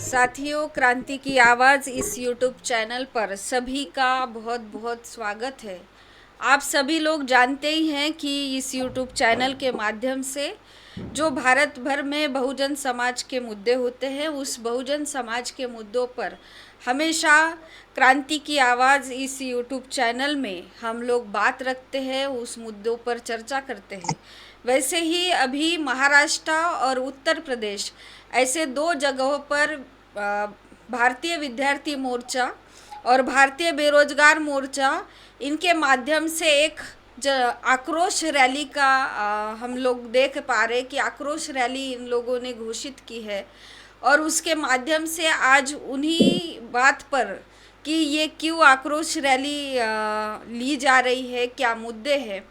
साथियों, क्रांति की आवाज़ इस यूट्यूब चैनल पर सभी का बहुत बहुत स्वागत है। आप सभी लोग जानते ही हैं कि इस यूट्यूब चैनल के माध्यम से जो भारत भर में बहुजन समाज के मुद्दे होते हैं, उस बहुजन समाज के मुद्दों पर हमेशा क्रांति की आवाज़ इस यूट्यूब चैनल में हम लोग बात रखते हैं, उस मुद्दों पर चर्चा करते हैं। वैसे ही अभी महाराष्ट्र और उत्तर प्रदेश ऐसे दो जगहों पर भारतीय विद्यार्थी मोर्चा और भारतीय बेरोजगार मोर्चा इनके माध्यम से एक आक्रोश रैली का हम लोग देख पा रहे कि आक्रोश रैली इन लोगों ने घोषित की है। और उसके माध्यम से आज उन्हीं बात पर कि ये क्यों आक्रोश रैली ली जा रही है, क्या मुद्दे हैं,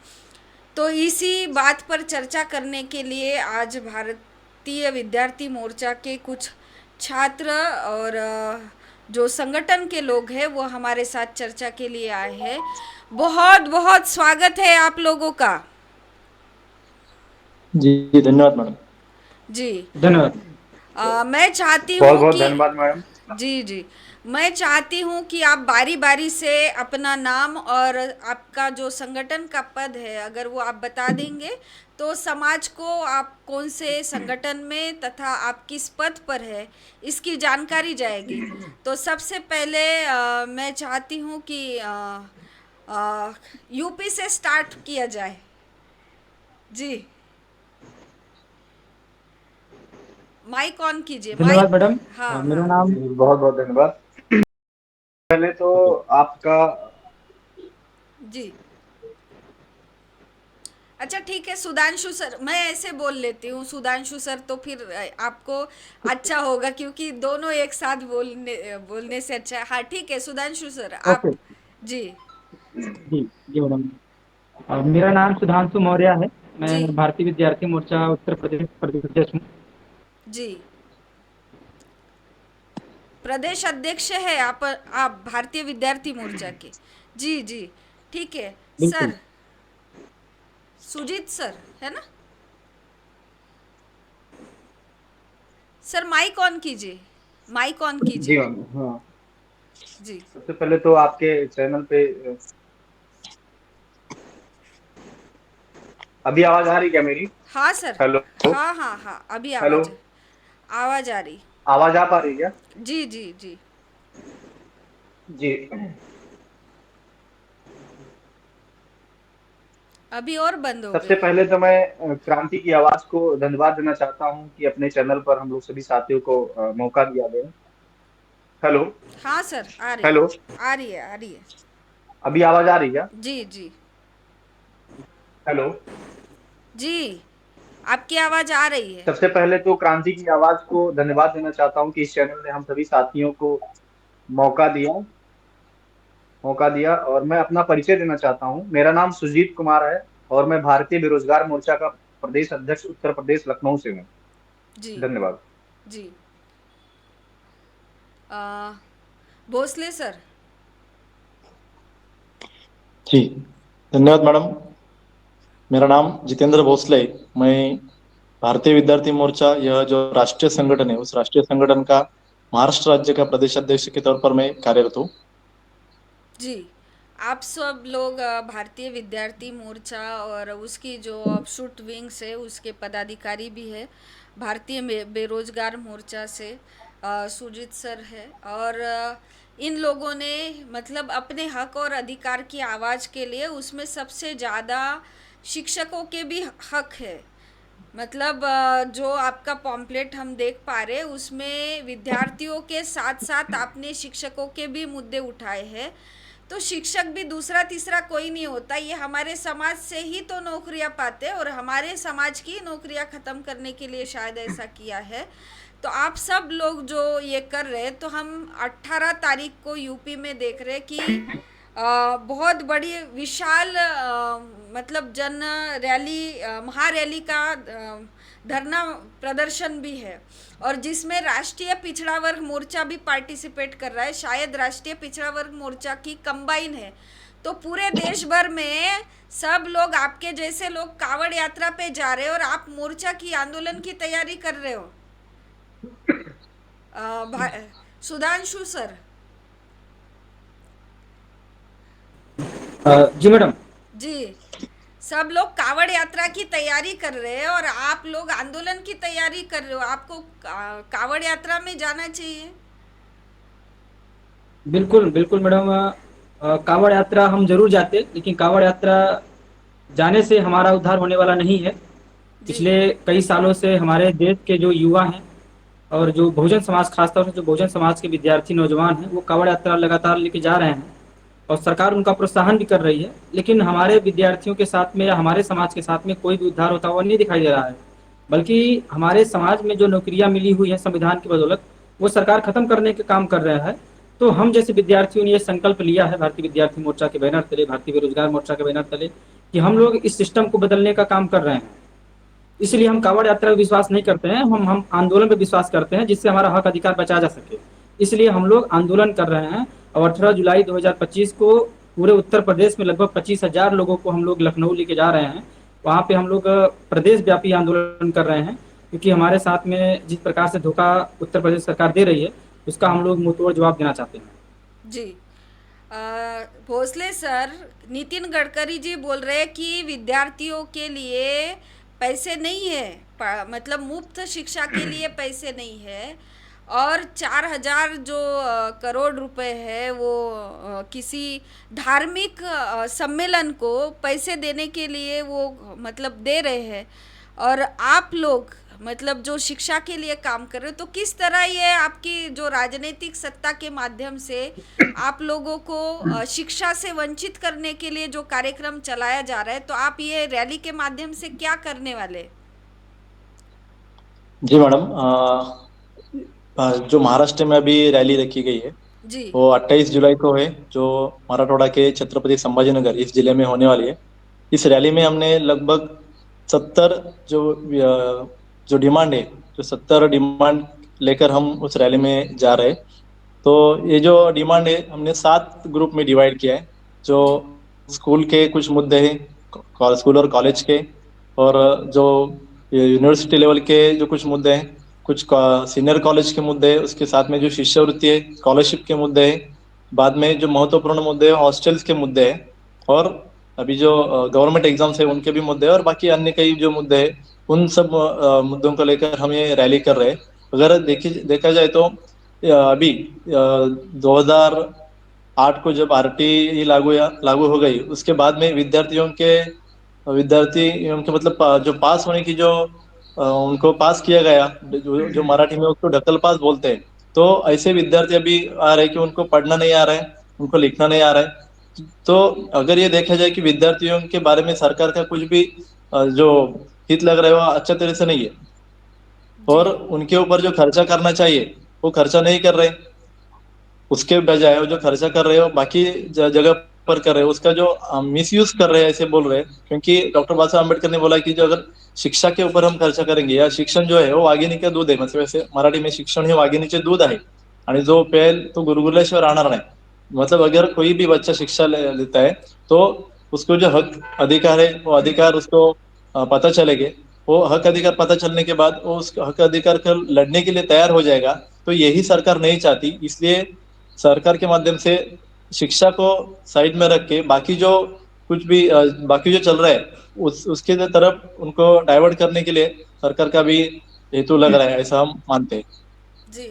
तो इसी बात पर चर्चा करने के लिए आज भारतीय विद्यार्थी मोर्चा के कुछ छात्र और जो संगठन के लोग हैं वो हमारे साथ चर्चा के लिए आए हैं। बहुत बहुत स्वागत है आप लोगों का। जी धन्यवाद मैडम। जी। धन्यवाद। मैं चाहती बहुत हूँ बहुत कि धन्यवाद मैडम। जी जी, मैं चाहती हूँ कि आप बारी बारी से अपना नाम और आपका जो संगठन का पद है अगर वो आप बता देंगे तो समाज को आप कौन से संगठन में तथा आप किस पद पर है इसकी जानकारी जाएगी। तो सबसे पहले मैं चाहती हूँ कि यूपी से स्टार्ट किया जाए। जी, माइक ऑन कीजिए, धन्यवाद माइक। मैडम। हाँ मेरा हाँ। नाम। जी बहुत बहुत धन्यवाद। पहले तो ओके। आपका जी, अच्छा ठीक है सुधांशु सर, मैं ऐसे बोल लेती हूँ सुधांशु सर, तो फिर आपको अच्छा होगा क्योंकि दोनों एक साथ बोलने से अच्छा है। हाँ ठीक है सुधांशु सर आप। ओके। जी जी जी मैडम। मेरा नाम सुधांशु मौर्य है। जी मैं भारतीय विद्यार्थी मोर्चा उत्तर प्रदेश प्रदेश अध्यक्ष हूँ। जी, प्रदेश अध्यक्ष है आप भारतीय विद्यार्थी मोर्चा के। जी जी, ठीक है बिल्कुल। सर। सुजीत सर है ना सर? माइक ऑन कीजिए, माइक ऑन जी कीजिए। मैम। हाँ, जी सबसे पहले तो आपके चैनल पे अभी आवाज आ रही क्या मेरी? हाँ सर। हेलो। हाँ हाँ हाँ, अभी हेलो, आवाज़ आवाज़ आ रही। आवाज आ पा रही है क्या? जी जी जी, जी। अभी और बंद हो सबसे गई। पहले तो मैं क्रांति की आवाज को धन्यवाद देना चाहता हूँ कि अपने चैनल पर हम लोग सभी साथियों को मौका दिया गया। हेलो। हाँ सर, आ रही हेलो, आ रही है आ रही है। अभी आवाज आ रही है क्या? जी जी हेलो। जी, आपकी आवाज़ आ रही है। सबसे पहले तो क्रांति की आवाज को धन्यवाद देना चाहता हूँ कि इस चैनल ने हम सभी साथियों को मौका दिया मौका दिया और मैं अपना परिचय देना चाहता हूँ। मेरा नाम सुजीत कुमार है और मैं भारतीय बेरोजगार मोर्चा का प्रदेश अध्यक्ष उत्तर प्रदेश लखनऊ से हूँ। जी धन्यवाद। जी, आ, भोसले सर। जी धन्यवाद मैडम। मेरा नाम जितेंद्र भोसले है। मैं भारतीय विद्यार्थी मोर्चा, यह जो राष्ट्रीय संगठन है, उस राष्ट्रीय संगठन का महाराष्ट्र राज्य का प्रदेश अध्यक्ष के तौर पर मैं कार्यरत हूँ। जी, आप सब लोग भारतीय विद्यार्थी मोर्चा और उसकी जो ऑफशूट विंग्स है उसके पदाधिकारी भी है। भारतीय बेरोजगार मोर्चा से सुजीत सर है और इन लोगों ने मतलब अपने हक और अधिकार की आवाज़ के लिए उसमें सबसे ज़्यादा शिक्षकों के भी हक है। मतलब जो आपका पॉम्पलेट हम देख पा रहे हैं उसमें विद्यार्थियों के साथ साथ आपने शिक्षकों के भी मुद्दे उठाए हैं। तो शिक्षक भी दूसरा तीसरा कोई नहीं होता, ये हमारे समाज से ही तो नौकरियां पाते हैं और हमारे समाज की नौकरियां ख़त्म करने के लिए शायद ऐसा किया है। तो आप सब लोग जो ये कर रहे हैं, तो हम 18 तारीख को यूपी में देख रहे हैं कि बहुत बड़ी विशाल मतलब जन रैली, महारैली का धरना प्रदर्शन भी है और जिसमें राष्ट्रीय पिछड़ा वर्ग मोर्चा भी पार्टिसिपेट कर रहा है। शायद राष्ट्रीय पिछड़ा वर्ग मोर्चा की कंबाइन है। तो पूरे देश भर में सब लोग आपके जैसे लोग कावड़ यात्रा पे जा रहे हो और आप मोर्चा की आंदोलन की तैयारी कर रहे हो। सुधांशु सर। जी मैडम। जी, सब लोग कावड़ यात्रा की तैयारी कर रहे हैं और आप लोग आंदोलन की तैयारी कर रहे हो। आपको कावड़ यात्रा में जाना चाहिए। बिल्कुल बिल्कुल मैडम। कांवड़ यात्रा हम जरूर जाते, लेकिन कांवड़ यात्रा जाने से हमारा उद्धार होने वाला नहीं है। जी। पिछले कई सालों से हमारे देश के जो युवा हैं और जो बहुजन समाज, खासतौर से जो बहुजन समाज के विद्यार्थी नौजवान हैं, वो कांवड़ यात्रा लगातार लेके जा रहे हैं और सरकार उनका प्रोत्साहन भी कर रही है। लेकिन हमारे विद्यार्थियों के साथ में या हमारे समाज के साथ में कोई भी उद्धार होता हुआ नहीं दिखाई दे रहा है। बल्कि हमारे समाज में जो नौकरियां मिली हुई है संविधान की बदौलत, वो सरकार खत्म करने के काम कर रहा है। तो हम जैसे विद्यार्थियों ने ये संकल्प लिया है भारतीय विद्यार्थी मोर्चा के बैनर तले, भारतीय बेरोजगार मोर्चा के बैनर तले, कि हम लोग इस सिस्टम को बदलने का काम कर रहे हैं। इसलिए हम कांवड़ यात्रा पे विश्वास नहीं करते हैं, हम आंदोलन पे विश्वास करते हैं, जिससे हमारा हक अधिकार बचा जा सके। इसलिए हम लोग आंदोलन कर रहे हैं और 18 जुलाई 2025 को पूरे उत्तर प्रदेश में लगभग 25,000 लोगों को हम लोग लखनऊ लेके जा रहे हैं। वहाँ पे हम लोग प्रदेश व्यापी आंदोलन कर रहे हैं, क्योंकि हमारे साथ में जिस प्रकार से धोखा उत्तर प्रदेश सरकार दे रही है, उसका हम लोग मुंहतोड़ जवाब देना चाहते हैं। जी। अ, भोसले सर, नितिन गडकरी जी बोल रहे हैं कि विद्यार्थियों के लिए पैसे नहीं है, मतलब मुफ्त शिक्षा के लिए पैसे नहीं है। और 4,000 जो करोड़ रुपए है वो किसी धार्मिक सम्मेलन को पैसे देने के लिए वो मतलब दे रहे हैं। और आप लोग मतलब जो शिक्षा के लिए काम कर रहे हो, तो किस तरह ये आपकी जो राजनीतिक सत्ता के माध्यम से आप लोगों को शिक्षा से वंचित करने के लिए जो कार्यक्रम चलाया जा रहा है, तो आप ये रैली के माध्यम से क्या करने वाले? जी मैडम, जो महाराष्ट्र में अभी रैली रखी गई है जी। वो 28 जुलाई को है, जो मराठवाड़ा के छत्रपति संभाजीनगर इस जिले में होने वाली है। इस रैली में हमने लगभग 70 जो डिमांड है, जो 70 डिमांड लेकर हम उस रैली में जा रहे हैं। तो ये जो डिमांड है हमने 7 ग्रुप में डिवाइड किया है। जो जी। स्कूल के कुछ मुद्दे हैं, स्कूल और कॉलेज के, और जो यूनिवर्सिटी लेवल के जो कुछ मुद्दे हैं, कुछ सीनियर कॉलेज के मुद्दे हैं, उसके साथ में जो शिष्यवृत्ति है, स्कॉलरशिप के मुद्दे हैं, बाद में जो महत्वपूर्ण मुद्दे हैं हॉस्टल्स के मुद्दे हैं, और अभी जो गवर्नमेंट एग्जाम्स है उनके भी मुद्दे हैं, और बाकी अन्य कई जो मुद्दे हैं उन सब मुद्दों को लेकर हम ये रैली कर रहे हैं। अगर देखा जाए तो अभी 2008 को जब आरटी लागू हो गई, उसके बाद में विद्यार्थियों के मतलब जो पास होने की जो उनको पास किया गया, जो मराठी में उसको ढकल पास बोलते हैं। तो ऐसे विद्यार्थी अभी आ रहे हैं कि उनको पढ़ना नहीं आ रहा है, उनको लिखना नहीं आ रहा है। तो अगर ये देखा जाए कि विद्यार्थियों के बारे में सरकार का कुछ भी जो हित लग रहा है वो अच्छा तरह से नहीं है, जी। और उनके ऊपर जो खर्चा करना चाहिए वो खर्चा नहीं कर रहे। उसके बजाय वो जो खर्चा कर रहे हो बाकी जगह पर कर रहे हो, उसका जो मिस यूज कर रहे हैं ऐसे बोल रहे हैं। क्योंकि डॉक्टर बाबा साहब अम्बेडकर ने बोला कि जो अगर शिक्षा के ऊपर हम खर्चा करेंगे, या शिक्षण जो है वो वाघिणीचे दूध आहे, मतलब ऐसे मराठी में शिक्षण हे वाघिणीचे दूध आहे, आणि जो पेल तो गुरुगुल्याशिवाय राहणार नाही। मतलब अगर कोई भी बच्चा शिक्षा लेता है तो उसको जो हक अधिकार है वो अधिकार उसको पता चलेंगे। वो हक अधिकार पता चलने के बाद वो उस हक अधिकार कर लड़ने के लिए तैयार हो जाएगा। तो यही सरकार नहीं चाहती, इसलिए सरकार के माध्यम से शिक्षा को साइड में रख के बाकी जो कुछ भी बाकी जो चल रहा है उसके तरफ उनको डाइवर्ट करने के लिए सरकार का भी हेतु लग रहा है, ऐसा हम मानते हैं। जी।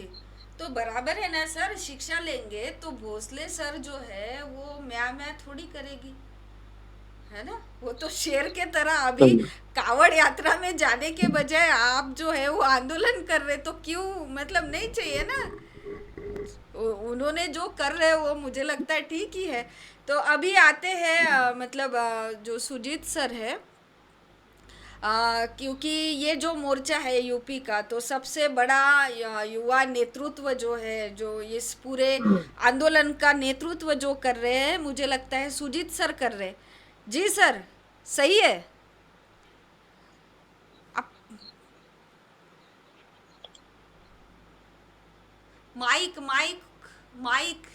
तो बराबर है ना सर, शिक्षा लेंगे तो भोसले सर जो है वो म्या थोड़ी करेगी, है ना? वो तो शेर के तरह अभी सही। कावड़ यात्रा में जाने के बजाय आप जो है वो आंदोलन कर रहे, तो क्यों? मतलब नहीं चाहिए ना। उन्होंने जो कर रहे वो मुझे लगता है ठीक ही है। तो अभी आते हैं मतलब जो सुजीत सर है, क्योंकि ये जो मोर्चा है यूपी का, तो सबसे बड़ा युवा नेतृत्व जो है, जो इस पूरे आंदोलन का नेतृत्व जो कर रहे हैं, मुझे लगता है सुजीत सर कर रहे हैं। जी सर, सही है? आप माइक माइक माइक।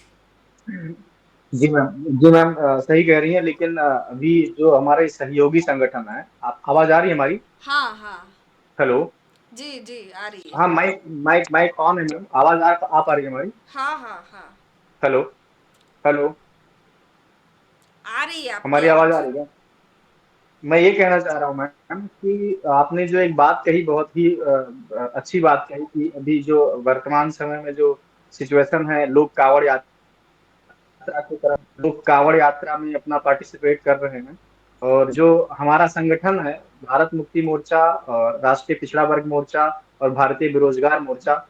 जी मैम, सही कह रही हैं, लेकिन अभी जो हमारे सहयोगी संगठन है, आप आवाज आ रही है हमारी? हाँ हाँ। हेलो। जी जी आ रही है। हाँ, माइक माइक माइक ऑन है मैम, आवाज आ पा रही है हमारी? हाँ हाँ हाँ, हेलो, हेलो, आ रही है आपकी हमारी आवाज आ आवाज। रही है? मैं ये कहना चाह रहा हूँ मैम कि आपने जो एक बात कही, बहुत ही अच्छी बात कही कि अभी जो वर्तमान समय में जो सिचुएशन है, लोग कांवड़ यात्रा में अपना पार्टिसिपेट कर रहे हैं। और जो हमारा संगठन है, भारत मुक्ति मोर्चा और राष्ट्रीय पिछड़ा वर्ग मोर्चा और भारतीय बेरोजगार मोर्चा,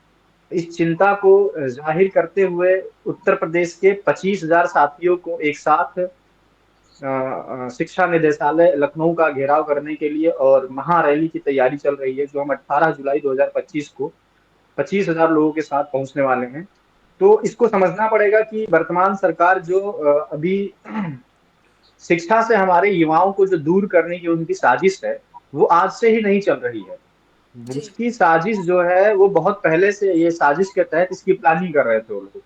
इस चिंता को जाहिर करते हुए उत्तर प्रदेश के 25,000 साथियों को एक साथ शिक्षा निदेशालय लखनऊ का घेराव करने के लिए और महारैली की तैयारी चल रही है, जो हम 18 जुलाई 2025 को 25,000 लोगों के साथ पहुंचने वाले हैं। तो इसको समझना पड़ेगा कि वर्तमान सरकार जो अभी शिक्षा से हमारे युवाओं को जो दूर करने की उनकी साजिश है, वो आज से ही नहीं चल रही है। जी उसकी साजिश जो है वो बहुत पहले से, ये साजिश के तहत इसकी प्लानिंग कर रहे थे वो लोग।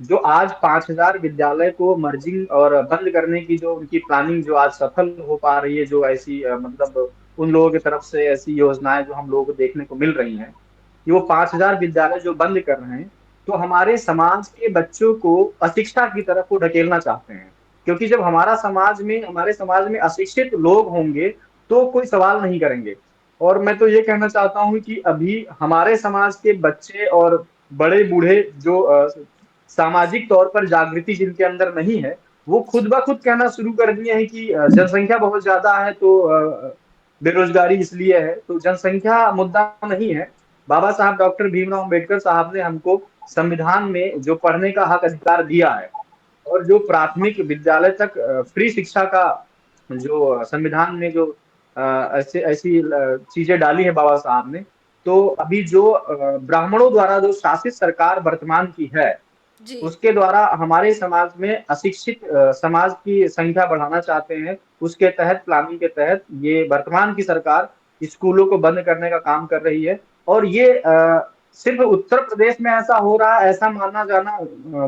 जो आज 5,000 विद्यालय को मर्जिंग और बंद करने की जो उनकी प्लानिंग जो आज सफल हो पा रही है, जो ऐसी मतलब उन लोगों की तरफ से ऐसी योजनाएं जो हम लोगों को देखने को मिल रही हैं, कि वो 5,000 विद्यालय जो बंद कर रहे हैं, तो हमारे समाज के बच्चों को अशिक्षा की तरफ वो ढकेलना चाहते हैं। क्योंकि जब हमारे समाज में अशिक्षित लोग होंगे, तो कोई सवाल नहीं करेंगे। और मैं तो ये कहना चाहता हूँ कि अभी हमारे समाज के बच्चे और बड़े बूढ़े जो सामाजिक तौर पर जागृति जिनके अंदर नहीं है, वो खुद ब खुद कहना शुरू कर दिए हैं कि जनसंख्या बहुत ज्यादा है, तो बेरोजगारी इसलिए है। तो जनसंख्या मुद्दा नहीं है। बाबा साहब डॉक्टर भीमराव अम्बेडकर साहब ने हमको संविधान में जो पढ़ने का हक अधिकार दिया है, और जो प्राथमिक विद्यालय तक फ्री शिक्षा का जो संविधान में जो ऐसे ऐसी चीजें डाली है बाबा साहब ने, तो अभी जो ब्राह्मणों द्वारा जो शासित सरकार वर्तमान की है, जी उसके द्वारा हमारे समाज में अशिक्षित समाज की संख्या बढ़ाना चाहते हैं। उसके तहत, प्लानिंग के तहत, ये वर्तमान की सरकार स्कूलों को बंद करने का काम कर रही है। और ये सिर्फ उत्तर प्रदेश में ऐसा हो रहा है, ऐसा मानना जाना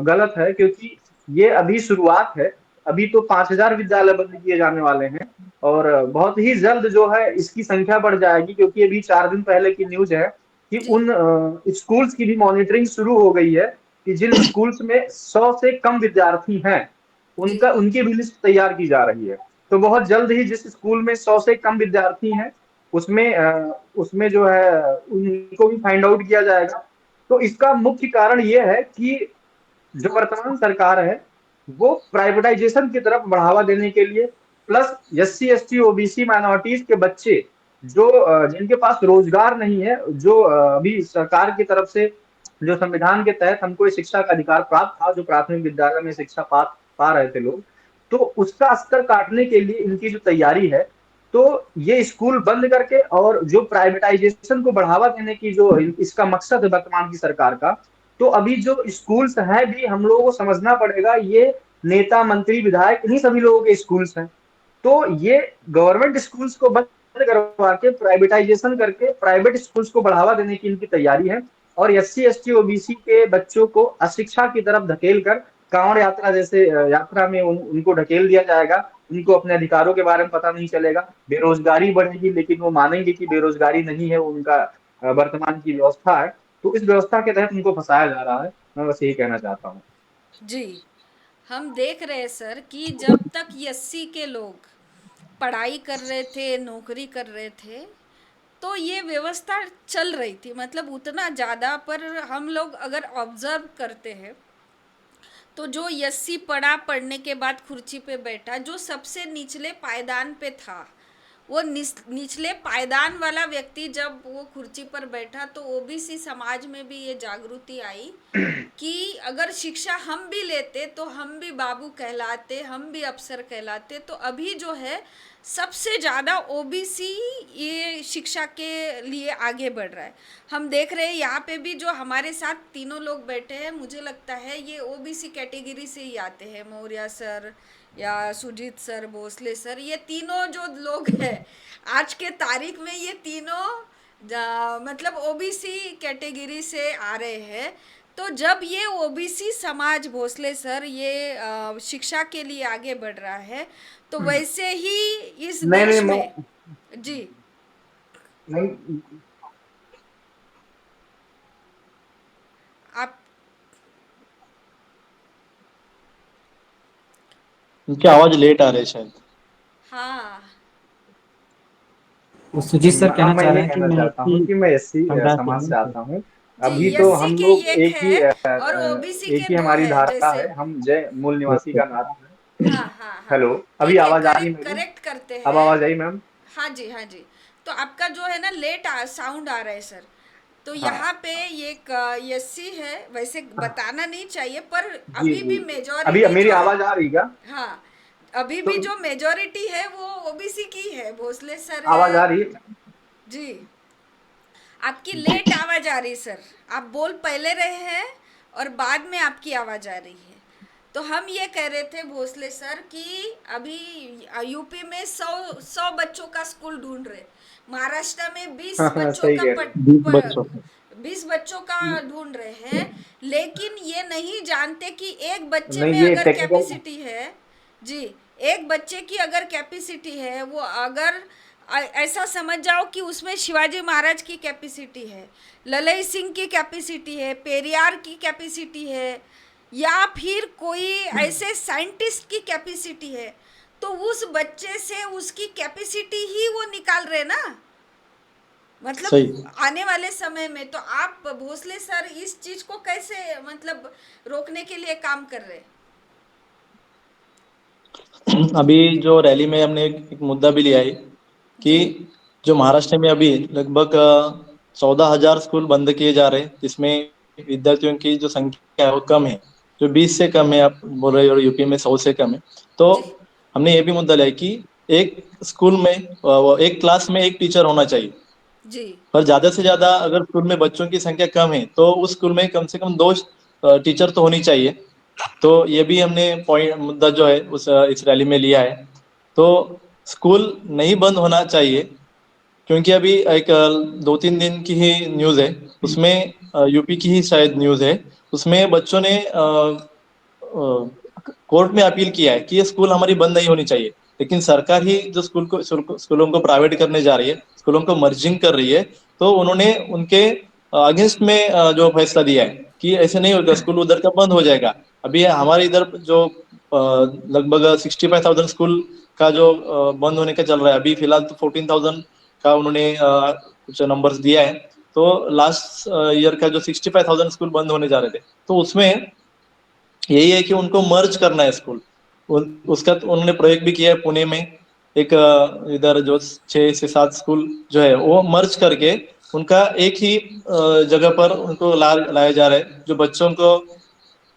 गलत है, क्योंकि ये अभी शुरुआत है। अभी तो 5,000 विद्यालय बंद किए जाने वाले हैं, और बहुत ही जल्द जो है इसकी संख्या बढ़ जाएगी, क्योंकि अभी 4 दिन पहले की न्यूज है कि जी उन स्कूल्स की भी मॉनिटरिंग शुरू हो गई है, कि जिन स्कूल्स में 100 से कम विद्यार्थी हैं, जी उनकी भी लिस्ट तैयार की जा रही है। तो बहुत जल्द ही जिस स्कूल में 100 से कम विद्यार्थी हैं, उसमें जो है उनको भी फाइंड आउट किया जाएगा। तो इसका मुख्य कारण ये है कि जो वर्तमान सरकार है, वो प्राइवेटाइजेशन की तरफ बढ़ावा देने के लिए, plus SC ST OBC minorities के बच्चे जो जिनके पास रोजगार नहीं है, जो अभी सरकार की तरफ से जो संविधान के तहत हमको शिक्षा का अधिकार प्राप्त था, जो प्राथमिक विद्यालय में शिक्षा पा रहे थे लोग, तो उसका स्तर काटने के लिए इनकी जो तैयारी है, तो ये स्कूल बंद करके और जो प्राइवेटाइजेशन को बढ़ावा देने की जो इसका मकसद है वर्तमान की सरकार का, तो अभी जो स्कूल्स हैं भी हम लोगों को समझना पड़ेगा, ये नेता मंत्री विधायक इन्हीं सभी लोगों के स्कूल्स हैं। तो ये गवर्नमेंट स्कूल्स को बंद करवा के प्राइवेटाइजेशन करके प्राइवेट स्कूल्स को बढ़ावा देने की इनकी तैयारी है। और SC ST OBC के बच्चों को अशिक्षा की तरफ धकेल कर कांवड़ यात्रा जैसे यात्रा में उनको ढकेल दिया जाएगा। उनको अपने अधिकारों के बारे में पता नहीं चलेगा, बेरोजगारी बढ़ेगी, लेकिन वो मानेंगे कि बेरोजगारी नहीं है, वो उनका वर्तमान की व्यवस्था है। तो इस व्यवस्था के तहत उनको फंसाया जा रहा है। मैं बस यही कहना चाहता हूँ। जी, हम देख रहे हैं सर कि जब तक 80 के लोग पढ़ाई कर रहे थे, नौकरी कर रहे थे, तो ये व्यवस्था चल रही थी, मतलब उतना ज़्यादा। पर हम लोग अगर ऑब्जर्व करते हैं, तो जो 80 पढ़ा, पढ़ने के बाद कुर्सी पे बैठा, जो सबसे निचले पायदान पे था, वो निचले पायदान वाला व्यक्ति जब वो कुर्सी पर बैठा, तो ओबीसी समाज में भी ये जागृति आई कि अगर शिक्षा हम भी लेते तो हम भी बाबू कहलाते, हम भी अफसर कहलाते। तो अभी जो है सबसे ज़्यादा ओबीसी ये शिक्षा के लिए आगे बढ़ रहा है। हम देख रहे हैं यहाँ पे भी जो हमारे साथ तीनों लोग बैठे हैं, मुझे लगता है ये ओबीसी कैटेगरी से ही आते हैं। मौर्य सर या सुजीत सर, भोसले सर, ये तीनों जो लोग हैं आज के तारीख में, ये तीनों मतलब ओबीसी कैटेगरी से आ रहे हैं। तो जब ये ओबीसी समाज, भोसले सर, ये शिक्षा के लिए आगे बढ़ रहा है, तो वैसे ही इस नहीं नहीं देश में। जी नहीं उनकी आवाज लेट आ रही है शायद। हाँ वो सुजीत सर अब कहना मैं चाह रहे ये हैं कि कहना मैं चाहता हूँ एससी कि मैं एससी समुदाय से समाज हूँ से तो आता हूँ। जी, अभी तो एससी हम के लोग एक एक ही है और ओबीसी एक के ही दो हमारी है धारा जैसे। है, हम जय मूल निवासी अच्छा का अच्छा। नारा है। हाँ हाँ हाँ। हेलो, अभी ठीक है, आवाज आ रही है करेक्ट मेरी? करेक्ट करते अब हैं। आवाज आई मैम? हाँ जी हाँ जी। तो आपका जो है ना लेट साउंड आ रहा है सर। तो हाँ यहाँ पे ये एक एससी है, वैसे बताना नहीं चाहिए पर जी अभी जी। भी अभी मेजोरिटी मेरी जो है। आवाज आ रही क्या? हाँ, अभी तो भी जो मेजोरिटी है वो ओबीसी की है, भोसले सर आवाज है। आ रही है? जी, आपकी लेट आवाज आ रही सर। आप बोल पहले रहे हैं और बाद में आपकी आवाज आ रही है। तो हम ये कह रहे थे भोसले सर कि अभी यूपी में 100 बच्चों का स्कूल ढूंढ रहे, महाराष्ट्र में 20 बच्चों सही का कह रहे हैं। 20 बच्चों का। 20 बच्चों का ढूंढ रहे हैं, लेकिन ये नहीं जानते कि एक बच्चे नहीं, में ये अगर टेक्निकल। कैपेसिटी है। जी, एक बच्चे की अगर कैपेसिटी है, वो अगर ऐसा समझ जाओ कि उसमें शिवाजी महाराज की कैपेसिटी है, ललई सिंह की कैपेसिटी है, पेरियार की कैपेसिटी है, या फिर कोई ऐसे साइंटिस्ट की कैपेसिटी है, तो उस बच्चे से उसकी कैपेसिटी ही वो निकाल रहे ना। मतलब सही। आने वाले समय में तो आप भोसले सर इस चीज को कैसे मतलब रोकने के लिए काम कर रहे हैं? अभी जो रैली में हमने एक मुद्दा भी लिया है कि जी जो महाराष्ट्र में अभी लगभग 14,000 स्कूल बंद किए जा रहे हैं, जिसमें विद्यार्थियों की जो संख्या है वो कम है। जो 20 से कम है आप बोल रहे हो, और यूपी में 100 से कम है। तो जी हमने ये भी मुद्दा लिया कि एक स्कूल में वो एक क्लास में एक टीचर होना चाहिए। जी पर ज्यादा से ज्यादा अगर स्कूल में बच्चों की संख्या कम है तो उस स्कूल में कम से कम 2 टीचर तो होनी चाहिए। तो ये भी हमने पॉइंट मुद्दा जो है उस इस रैली में लिया है। तो स्कूल नहीं बंद होना चाहिए, क्योंकि अभी एक 2-3 दिन की ही न्यूज़ है, उसमें यूपी की ही शायद न्यूज़ है। उसमें बच्चों ने कोर्ट में अपील किया है कि ये स्कूल हमारी बंद नहीं होनी चाहिए, लेकिन सरकार ही जो स्कूलों को प्राइवेट करने जा रही है, स्कूलों को मर्जिंग कर रही है। तो उन्होंने उनके अगेंस्ट में जो फैसला दिया है कि ऐसे नहीं होगा, स्कूल उधर का बंद हो जाएगा। अभी हमारे इधर जो लगभग 65,000 स्कूल का जो बंद होने का चल रहा है, अभी फिलहाल तो 14,000 का उन्होंने कुछ नंबर्स दिया है। तो लास्ट ईयर का जो 65,000 स्कूल बंद होने जा रहे थे, तो उसमें यही है कि उनको मर्ज करना है स्कूल। उसका तो उन्होंने प्रयोग भी किया है पुणे में। एक इधर जो 6 से 7 स्कूल जो है वो मर्ज करके उनका एक ही जगह पर उनको लाया जा रहा है, जो बच्चों को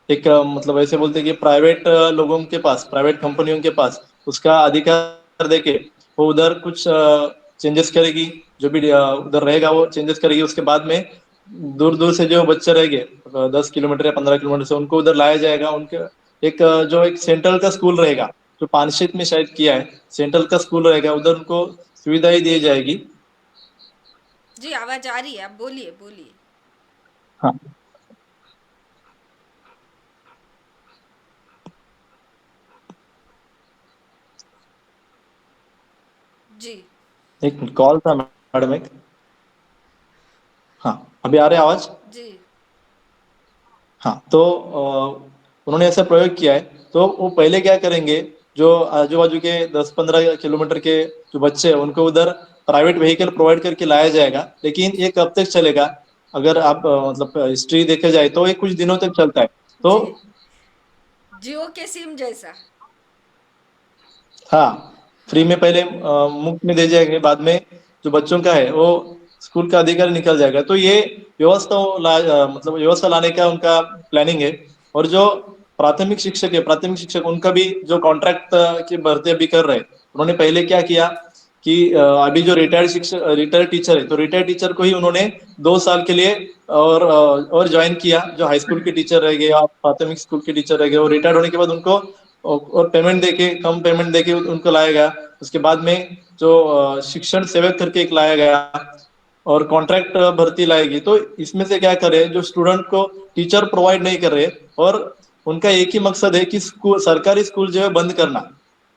एक मतलब ऐसे बोलते हैं कि प्राइवेट लोगों के पास, प्राइवेट कंपनियों के पास उसका अधिकार देके वो उधर कुछ चेंजेस करेगी। जो भी उधर रहेगा वो चेंजेस करेगी। उसके बाद में दूर दूर से जो बच्चे रहेंगे 10 किलोमीटर या 15 किलोमीटर से, उनको उधर लाया जाएगा। उनके एक जो एक सेंट्रल का स्कूल रहेगा, जो पानशेत में शायद किया है, सेंट्रल का स्कूल रहेगा, उधर उनको सुविधाएं दी जाएगी। जी, आवाज आ रही है, आप बोलिए बोलिए। हाँ। जी एक कॉल था मैडम एक। हाँ, अभी आ रही है आवाज? जी हाँ, तो उन्होंने ऐसा प्रयोग किया है। तो वो पहले क्या करेंगे, जो आजू बाजू के 10-15 किलोमीटर के जो बच्चे हैं उनको उधर प्राइवेट व्हीकल प्रोवाइड करके लाया जाएगा। लेकिन ये कब तक चलेगा? अगर आप मतलब हिस्ट्री देखे जाए तो ये कुछ दिनों तक चलता है। तो जी, जियो के सिम जैसा। हाँ, फ्री हाँ में पहले मुफ्त में दे जाएंगे, बाद में जो बच्चों का है वो स्कूल का अधिकारी निकल जाएगा। तो ये मतलब व्यवस्था लाने का उनका प्लानिंग है। और जो प्राथमिक शिक्षक है, प्राथमिक शिक्षक उनका भी जो कॉन्ट्रैक्ट की भर्ती अभी कर रहे हैं, उन्होंने पहले क्या किया कि अभी जो रिटायर्ड शिक्षक, रिटायर्ड टीचर है, तो रिटायर्ड टीचर को ही उन्होंने 2 साल के लिए और ज्वाइन किया। जो हाई स्कूल के टीचर रह गए या प्राथमिक स्कूल के टीचर रह गए, वो रिटायर्ड होने के बाद उनको और पेमेंट देके, कम पेमेंट देके उनको लाया गया। उसके बाद में जो शिक्षण सेवक करके एक लाया गया, और कॉन्ट्रैक्ट भर्ती लाएगी। तो इसमें से क्या करे, जो स्टूडेंट को टीचर प्रोवाइड नहीं कर रहे, और उनका एक ही मकसद है कि स्कूल, सरकारी स्कूल जो है बंद करना।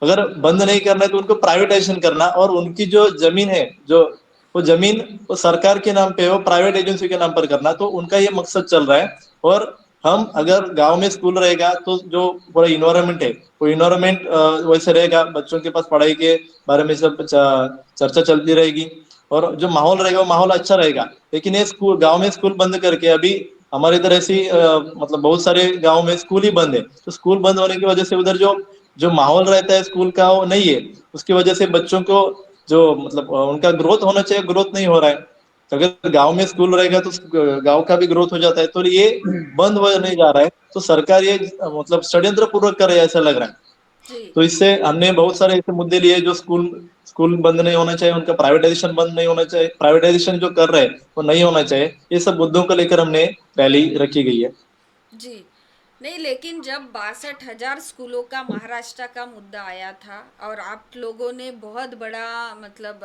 अगर बंद नहीं करना है तो उनको प्राइवेटाइजेशन करना, और उनकी जो जमीन है, जो वो जमीन वो सरकार के नाम पे, वो प्राइवेट एजेंसी के नाम पर करना। तो उनका ये मकसद चल रहा है। और हम अगर गांव में स्कूल रहेगा तो जो पूरा इन्वायरमेंट है वो इन्वायरमेंट वैसे रहेगा, बच्चों के पास पढ़ाई के बारे में सब चर्चा चलती रहेगी और जो माहौल रहेगा वो माहौल अच्छा रहेगा। लेकिन ये स्कूल, गांव में स्कूल बंद करके अभी हमारे इधर ऐसी मतलब बहुत सारे गांव में स्कूल ही बंद है, तो स्कूल बंद होने की वजह से उधर जो जो माहौल रहता है स्कूल का वो नहीं है। उसकी वजह से बच्चों को जो मतलब उनका ग्रोथ होना चाहिए, ग्रोथ नहीं हो रहा है। तो अगर गांव में स्कूल रहेगा तो गांव का भी ग्रोथ हो जाता है, तो ये बंद हो नहीं जा रहा है। तो सरकार ये मतलब षड्यंत्र पूर्वक कर रही है ऐसा लग रहा है। जी तो इससे हमने बहुत सारे ऐसे मुद्दे लिए जो स्कूल स्कूल बंद नहीं होना चाहिए, उनका प्राइवेटाइजेशन बंद नहीं होना चाहिए, प्राइवेटाइजेशन जो कर रहे हैं वो नहीं होना चाहिए। ये सब मुद्दों को लेकर हमने रैली रखी गई है। जी। नहीं, लेकिन जब 62,000 स्कूलों का महाराष्ट्र का मुद्दा आया था और आप लोगों ने बहुत बड़ा मतलब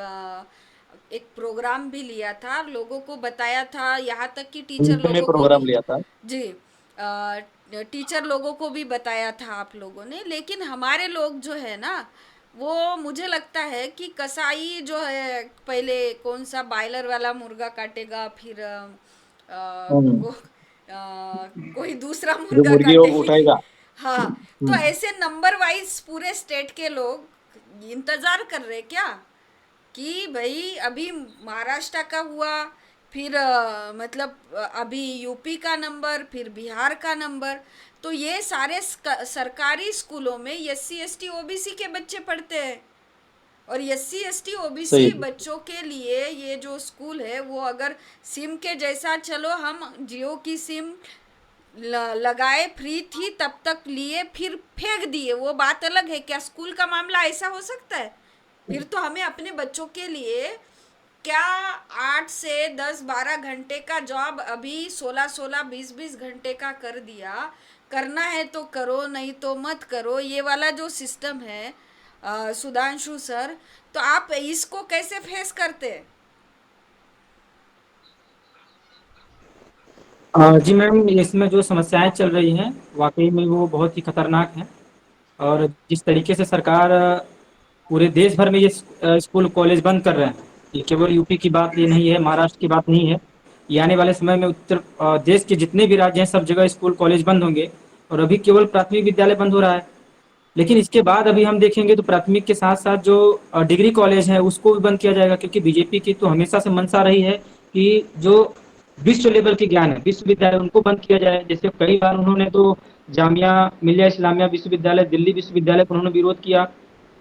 एक प्रोग्राम भी लिया था, लोगों को बताया था, यहाँ तक कि टीचर हमने लोगों को भी। प्रोग्राम लिया था। जी। टीचर लोगों को भी बताया था आप लोगों ने, लेकिन हमारे लोग जो है ना, वो मुझे लगता है कि कसाई जो है पहले कौन सा बॉयलर वाला मुर्गा काटेगा, फिर हम्म, कोई दूसरा जो मुर्गा मुर्गी वो काटेगी। उठाएगा। हाँ। तो हम्म, ऐसे नंबर वाइज पूरे स्टेट के लोग इंतजार कर रहे क्या कि भाई अभी महाराष्ट्र का हुआ, फिर मतलब अभी यूपी का नंबर, फिर बिहार का नंबर। तो ये सारे सरकारी स्कूलों में एससी एसटी ओबीसी के बच्चे पढ़ते हैं, और एससी एसटी सही। ओबीसी बच्चों के लिए ये जो स्कूल है वो अगर सिम के जैसा, चलो हम जियो की सिम लगाए, फ्री थी तब तक लिए फिर फेंक दिए, वो बात अलग है। क्या स्कूल का मामला ऐसा हो सकता है? फिर तो हमें अपने बच्चों के लिए क्या 8 से 10 12 घंटे का जॉब अभी 16 16 20 20 घंटे का कर दिया। करना है तो करो, नहीं तो मत करो, ये वाला जो सिस्टम है सुधांशु सर, तो आप इसको कैसे फेस करते हैं? जी मैम, इसमें जो समस्याएं चल रही हैं वाकई में वो बहुत ही खतरनाक हैं। और जिस तरीके से सरकार पूरे देश भर में ये स्कूल कॉलेज बंद कर रहे हैं, ये केवल यूपी की बात ये नहीं है, महाराष्ट्र की बात नहीं है। ये आने वाले समय में देश के जितने भी राज्य हैं सब जगह स्कूल कॉलेज बंद होंगे। और अभी केवल प्राथमिक विद्यालय बंद हो रहा है, लेकिन इसके बाद अभी हम देखेंगे तो प्राथमिक के साथ साथ जो डिग्री कॉलेज है उसको भी बंद किया जाएगा, क्योंकि बीजेपी की तो हमेशा से मंशा रही है कि जो विश्व लेवल के ज्ञान है विश्वविद्यालय उनको बंद किया जाए। जैसे कई बार उन्होंने तो जामिया मिलिया इस्लामिया विश्वविद्यालय, दिल्ली विश्वविद्यालय को उन्होंने विरोध किया।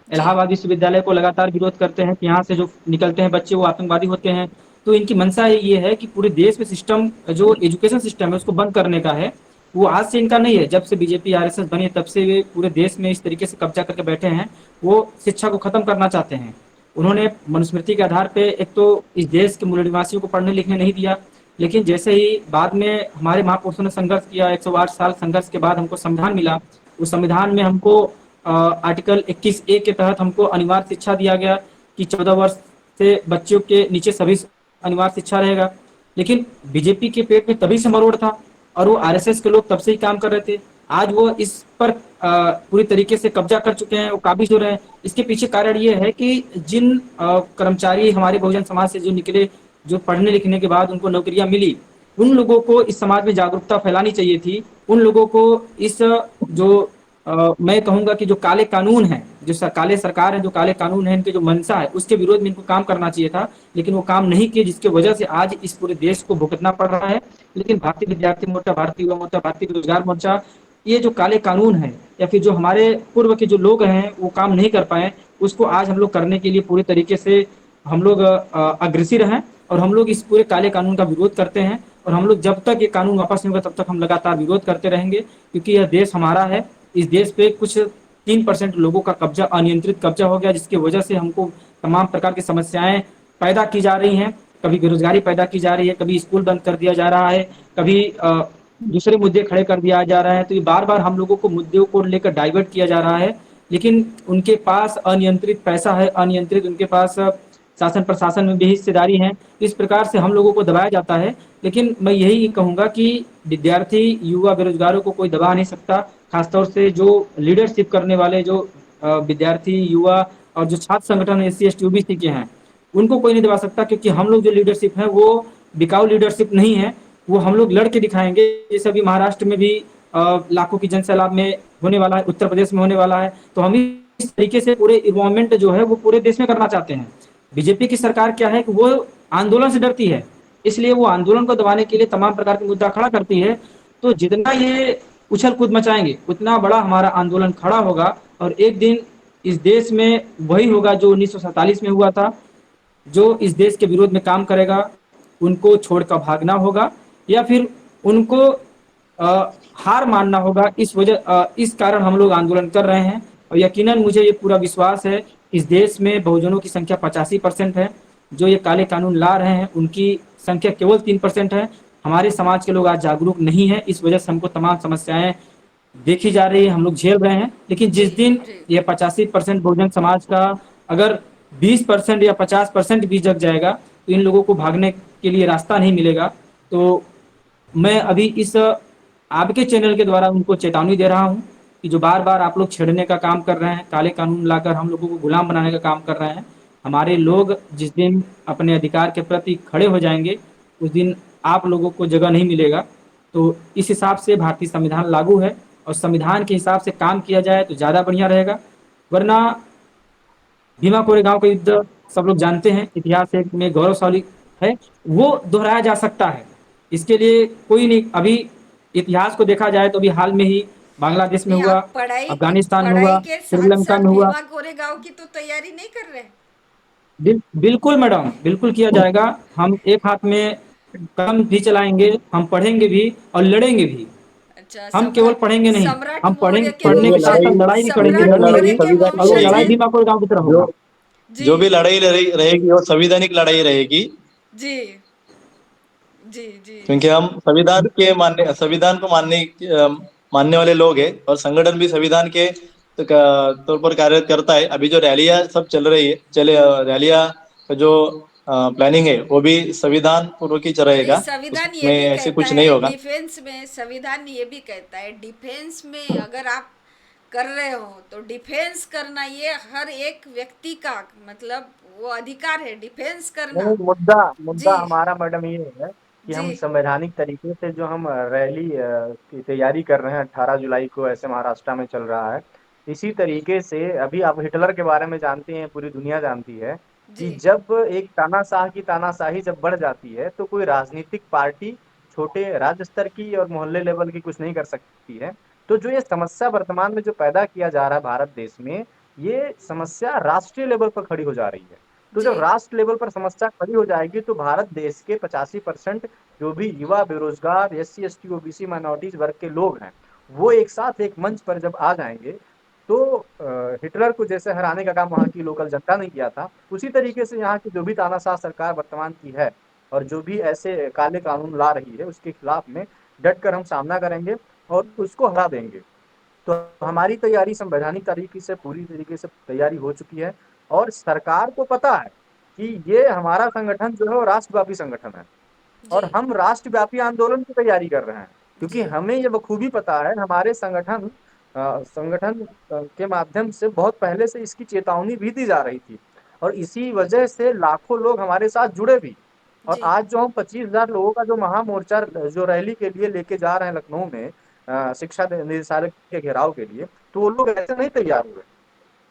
जी इलाहाबाद विश्वविद्यालय को लगातार विरोध करते हैं कि यहाँ से जो निकलते हैं बच्चे वो आतंकवादी होते हैं। तो इनकी मंशा ये है कि पूरे देश में सिस्टम, जो एजुकेशन सिस्टम है उसको बंद करने का है। वो आज से इनका नहीं है, जब से बीजेपी आरएसएस बनी है तब से वे पूरे देश में इस तरीके से कब्जा करके बैठे हैं। वो शिक्षा को खत्म करना चाहते हैं। उन्होंने मनुस्मृति के आधार पे एक तो इस देश के मूल निवासियों को पढ़ने लिखने नहीं दिया, लेकिन जैसे ही बाद में हमारे महापुरुषों ने संघर्ष किया, 108 साल संघर्ष के बाद हमको संविधान मिला। उस संविधान में हमको आर्टिकल 21A के तहत हमको अनिवार्य शिक्षा दिया गया कि 14 वर्ष से बच्चों के नीचे सभी अनिवार्य शिक्षा रहेगा। लेकिन बीजेपी के पेट में तभी से मरोड़ था और वो आरएसएस के लोग तब से ही काम कर रहे थे। आज वो इस पर पूरी तरीके से कब्जा कर चुके हैं, वो काबिज हो रहे हैं। इसके पीछे कारण ये है कि जिन कर्मचारी हमारे बहुजन समाज से जो निकले, जो पढ़ने लिखने के बाद उनको नौकरियां मिली, उन लोगों को इस समाज में जागरूकता फैलानी चाहिए थी। उन लोगों को इस जो मैं कहूंगा कि जो काले कानून है, जो काले सरकार है, जो काले कानून है, इनके जो मंशा है उसके विरोध में इनको काम करना चाहिए था। लेकिन वो काम नहीं किए, जिसकी वजह से आज इस पूरे देश को भुगतना पड़ रहा है। लेकिन भारतीय विद्यार्थी मोर्चा, भारतीय युवा मोर्चा, भारतीय रोजगार मोर्चा, ये जो काले कानून है या फिर जो हमारे पूर्व के जो लोग हैं वो काम नहीं कर पाए, उसको आज हम लोग करने के लिए पूरी तरीके से हम लोग अग्रसर हैं। और हम लोग इस पूरे काले कानून का विरोध करते हैं। और हम लोग जब तक ये कानून वापस नहीं होगा तब तक हम लगातार विरोध करते रहेंगे, क्योंकि यह देश हमारा है। इस देश पे कुछ 3% लोगों का कब्जा, अनियंत्रित कब्जा हो गया, जिसकी वजह से हमको तमाम प्रकार की समस्याएं पैदा की जा रही हैं। कभी बेरोजगारी पैदा की जा रही है, कभी स्कूल बंद कर दिया जा रहा है, कभी दूसरे मुद्दे खड़े कर दिया जा रहा है। तो ये बार बार हम लोगों को मुद्दों को लेकर डाइवर्ट किया जा रहा है। लेकिन उनके पास अनियंत्रित पैसा है, अनियंत्रित उनके पास शासन प्रशासन में भी हिस्सेदारी है। इस प्रकार से हम लोगों को दबाया जाता है। लेकिन मैं यही कहूंगा कि विद्यार्थी, युवा, बेरोजगारों को कोई दबा नहीं सकता। खासतौर से जो लीडरशिप करने वाले जो विद्यार्थी, युवा और जो छात्र संगठन एससी एसटी ओबीसी के हैं, उनको कोई नहीं दबा सकता, क्योंकि हम लोग जो लीडरशिप है वो बिकाऊ लीडरशिप नहीं है। वो हम लोग लड़ के दिखाएंगे। जैसे अभी महाराष्ट्र में भी लाखों की जनसैलाब में होने वाला है, उत्तर प्रदेश में होने वाला है, तो हम इस तरीके से पूरे इन्वॉल्वमेंट जो है वो पूरे देश में करना चाहते हैं। बीजेपी की सरकार क्या है कि वो आंदोलन से डरती है, इसलिए वो आंदोलन को दबाने के लिए तमाम प्रकार के मुद्दा खड़ा करती है। तो जितना ये उछल कूद मचाएंगे उतना बड़ा हमारा आंदोलन खड़ा होगा, और एक दिन इस देश में वही होगा जो 1947 में हुआ था। जो इस देश के विरोध में काम करेगा उनको छोड़कर भागना होगा, या फिर उनको हार मानना होगा। इस कारण हम लोग आंदोलन कर रहे हैं, और यकीनन मुझे ये पूरा विश्वास है इस देश में बहुजनों की संख्या 85% है। जो ये काले कानून ला रहे हैं उनकी संख्या केवल 3% है। हमारे समाज के लोग आज जागरूक नहीं है, इस वजह से हमको तमाम समस्याएं देखी जा रही है, हम लोग झेल रहे हैं। लेकिन जी जिस दिन जी ये 85% बहुजन समाज का अगर 20% या 50% भी जग जाएगा तो इन लोगों को भागने के लिए रास्ता नहीं मिलेगा। तो मैं अभी इस आपके चैनल के द्वारा उनको चेतावनी दे रहा हूँ कि जो बार बार आप लोग छेड़ने का काम कर रहे हैं, काले कानून लाकर हम लोगों को गुलाम बनाने का काम कर रहे हैं, हमारे लोग जिस दिन अपने अधिकार के प्रति खड़े हो जाएंगे उस दिन आप लोगों को जगह नहीं मिलेगा। तो इस हिसाब से भारतीय संविधान लागू है, और संविधान के हिसाब से काम किया जाए तो ज़्यादा बढ़िया रहेगा। वरना भीमा कोरेगांव का युद्ध सब लोग जानते हैं, इतिहास एक में गौरवशाली है, वो दोहराया जा सकता है। इसके लिए कोई नहीं, अभी इतिहास को देखा जाए तो अभी हाल में ही बांग्लादेश में नहीं, हुआ, आप पढ़ाई अफगानिस्तान में पढ़ाई हुआ, के साथ श्रीलंका साथ में हुआ। भीमा कोरेगांव की तो तैयारी नहीं कर रहे? बिल्कुल मैडम, बिल्कुल किया जाएगा। हम एक हाथ में कलम भी चलाएंगे, हम पढ़ेंगे भी और लड़ेंगे भी। अच्छा, हम केवल पढ़ेंगे नहीं, सम्राट हम मौर्य के जो पढ़ने भी के साथ वंशज, साथ लड़ाई लड़ाई भी करेंगे, सम्राट जो भी लड़ेंगे लड़ाई मौर्य भी, के संविधान और वो वंशज की लड़ाई हैं। भीमा कोरेगांव की तरह जो होगा। जी जो भी लड़ाई रहेगी वो संवैधानिक लड़ाई रहेगी। जी जी जी क्योंकि जी हम संविधान को मानने वाले लोग हैं, और संगठन भी संविधान के तौर पर कार्य करता है। अभी जो रैलियां सब रैलियां का जो प्लानिंग है वो भी संविधान पूर्वक ही नहीं, रहेगा। संविधान ये उसमें भी ऐसे कहता कुछ नहीं है होगा। डिफेंस में, संविधान ये भी कहता है डिफेंस में अगर आप कर रहे हो तो डिफेंस करना ये हर एक व्यक्ति का मतलब वो अधिकार है डिफेंस नहीं, करना। मुद्दा मुद्दा जी हमारा मैडम ये है कि जी हम संवैधानिक तरीके से जो हम रैली की तैयारी कर रहे हैं, 18 जुलाई को ऐसे महाराष्ट्र में चल रहा है। इसी तरीके से अभी आप हिटलर के बारे में जानते हैं, पूरी दुनिया जानती है कि जी जब एक तानाशाह की तानाशाही जब बढ़ जाती है तो कोई राजनीतिक पार्टी छोटे राज्य स्तर की और मोहल्ले लेवल की कुछ नहीं कर सकती है। तो जो ये समस्या वर्तमान में जो पैदा किया जा रहा है भारत देश में, ये समस्या राष्ट्रीय लेवल पर खड़ी हो जा रही है। तो जी जब राष्ट्र लेवल पर समस्या खड़ी हो जाएगी तो भारत देश के 85% जो भी युवा बेरोजगार SC ST OBC माइनॉरिटीज वर्ग के लोग हैं, वो एक साथ एक मंच पर जब आ जाएंगे तो हिटलर को जैसे हराने का काम वहां की लोकल जनता ने किया था, उसी तरीके से यहाँ की जो भी तानाशाह सरकार वर्तमान की है और जो भी ऐसे काले कानून ला रही है उसके खिलाफ में डट कर हम सामना करेंगे और उसको हरा देंगे। तो हमारी तैयारी संवैधानिक तरीके से पूरी तरीके से तैयारी हो चुकी है, और सरकार को पता है कि ये हमारा संगठन जो है वो राष्ट्रव्यापी संगठन है, जी और हम राष्ट्रव्यापी आंदोलन की तैयारी कर रहे हैं। क्योंकि जी हमें ये बखूबी पता है, हमारे संगठन के माध्यम से बहुत पहले से इसकी चेतावनी भी दी जा रही थी, और इसी वजह से लाखों लोग हमारे साथ जुड़े भी। और जी आज जो हम 25,000 लोगों का जो महामोर्चा जो रैली के लिए लेके जा रहे हैं लखनऊ में, शिक्षा निदेशालय के घेराव के लिए, तो वो लोग ऐसे नहीं तैयार हुए।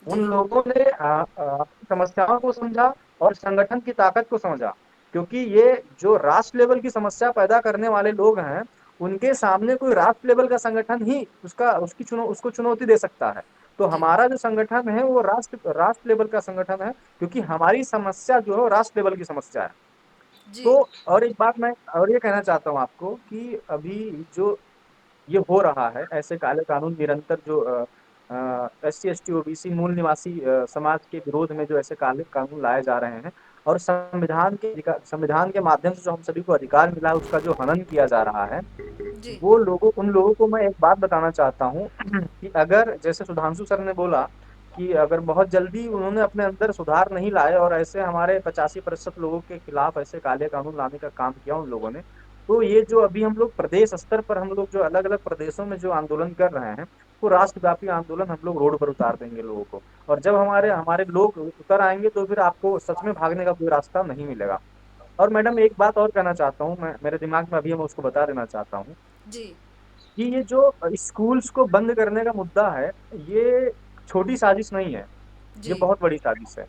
उन जी लोगों ने अपनी समस्याओं को समझा और संगठन की ताकत को समझा। क्योंकि ये जो राष्ट्र लेवल की समस्या पैदा करने वाले लोग हैं, उनके सामने कोई राष्ट्र लेवल का संगठन ही उसको चुनौती दे सकता है। तो जी हमारा जो संगठन है वो राष्ट्र लेवल का संगठन है, क्योंकि हमारी समस्या जो है वो राष्ट्र लेवल की समस्या है। जी तो और एक बात मैं और ये कहना चाहता हूँ आपको कि अभी जो ये हो रहा है, ऐसे काले कानून निरंतर जो SC ST OBC मूल निवासी समाज के विरोध में जो ऐसे काले कानून लाए जा रहे हैं, और संविधान के माध्यम से जो हम सभी को अधिकार मिला है उसका जो हनन किया जा रहा है, जी उन लोगों को मैं एक बात बताना चाहता हूँ कि अगर जैसे सुधांशु सर ने बोला कि अगर बहुत जल्दी उन्होंने अपने अंदर सुधार नहीं लाए और ऐसे हमारे 85% लोगों के खिलाफ ऐसे काले कानून लाने का काम किया उन लोगों ने, तो ये जो अभी हम लोग प्रदेश स्तर पर हम लोग जो अलग अलग प्रदेशों में जो आंदोलन कर रहे हैं, वो राष्ट्रव्यापी आंदोलन हम लोग रोड पर उतार देंगे लोगों को। और जब हमारे हमारे लोग उतर आएंगे तो फिर आपको सच में भागने का कोई रास्ता नहीं मिलेगा। और मैडम एक बात और कहना चाहता हूँ, मैं मेरे दिमाग में अभी है, मैं उसको बता देना चाहता हूँ जी। कि ये जो स्कूल्स को बंद करने का मुद्दा है, ये छोटी साजिश नहीं है, ये जी। बहुत बड़ी साजिश है।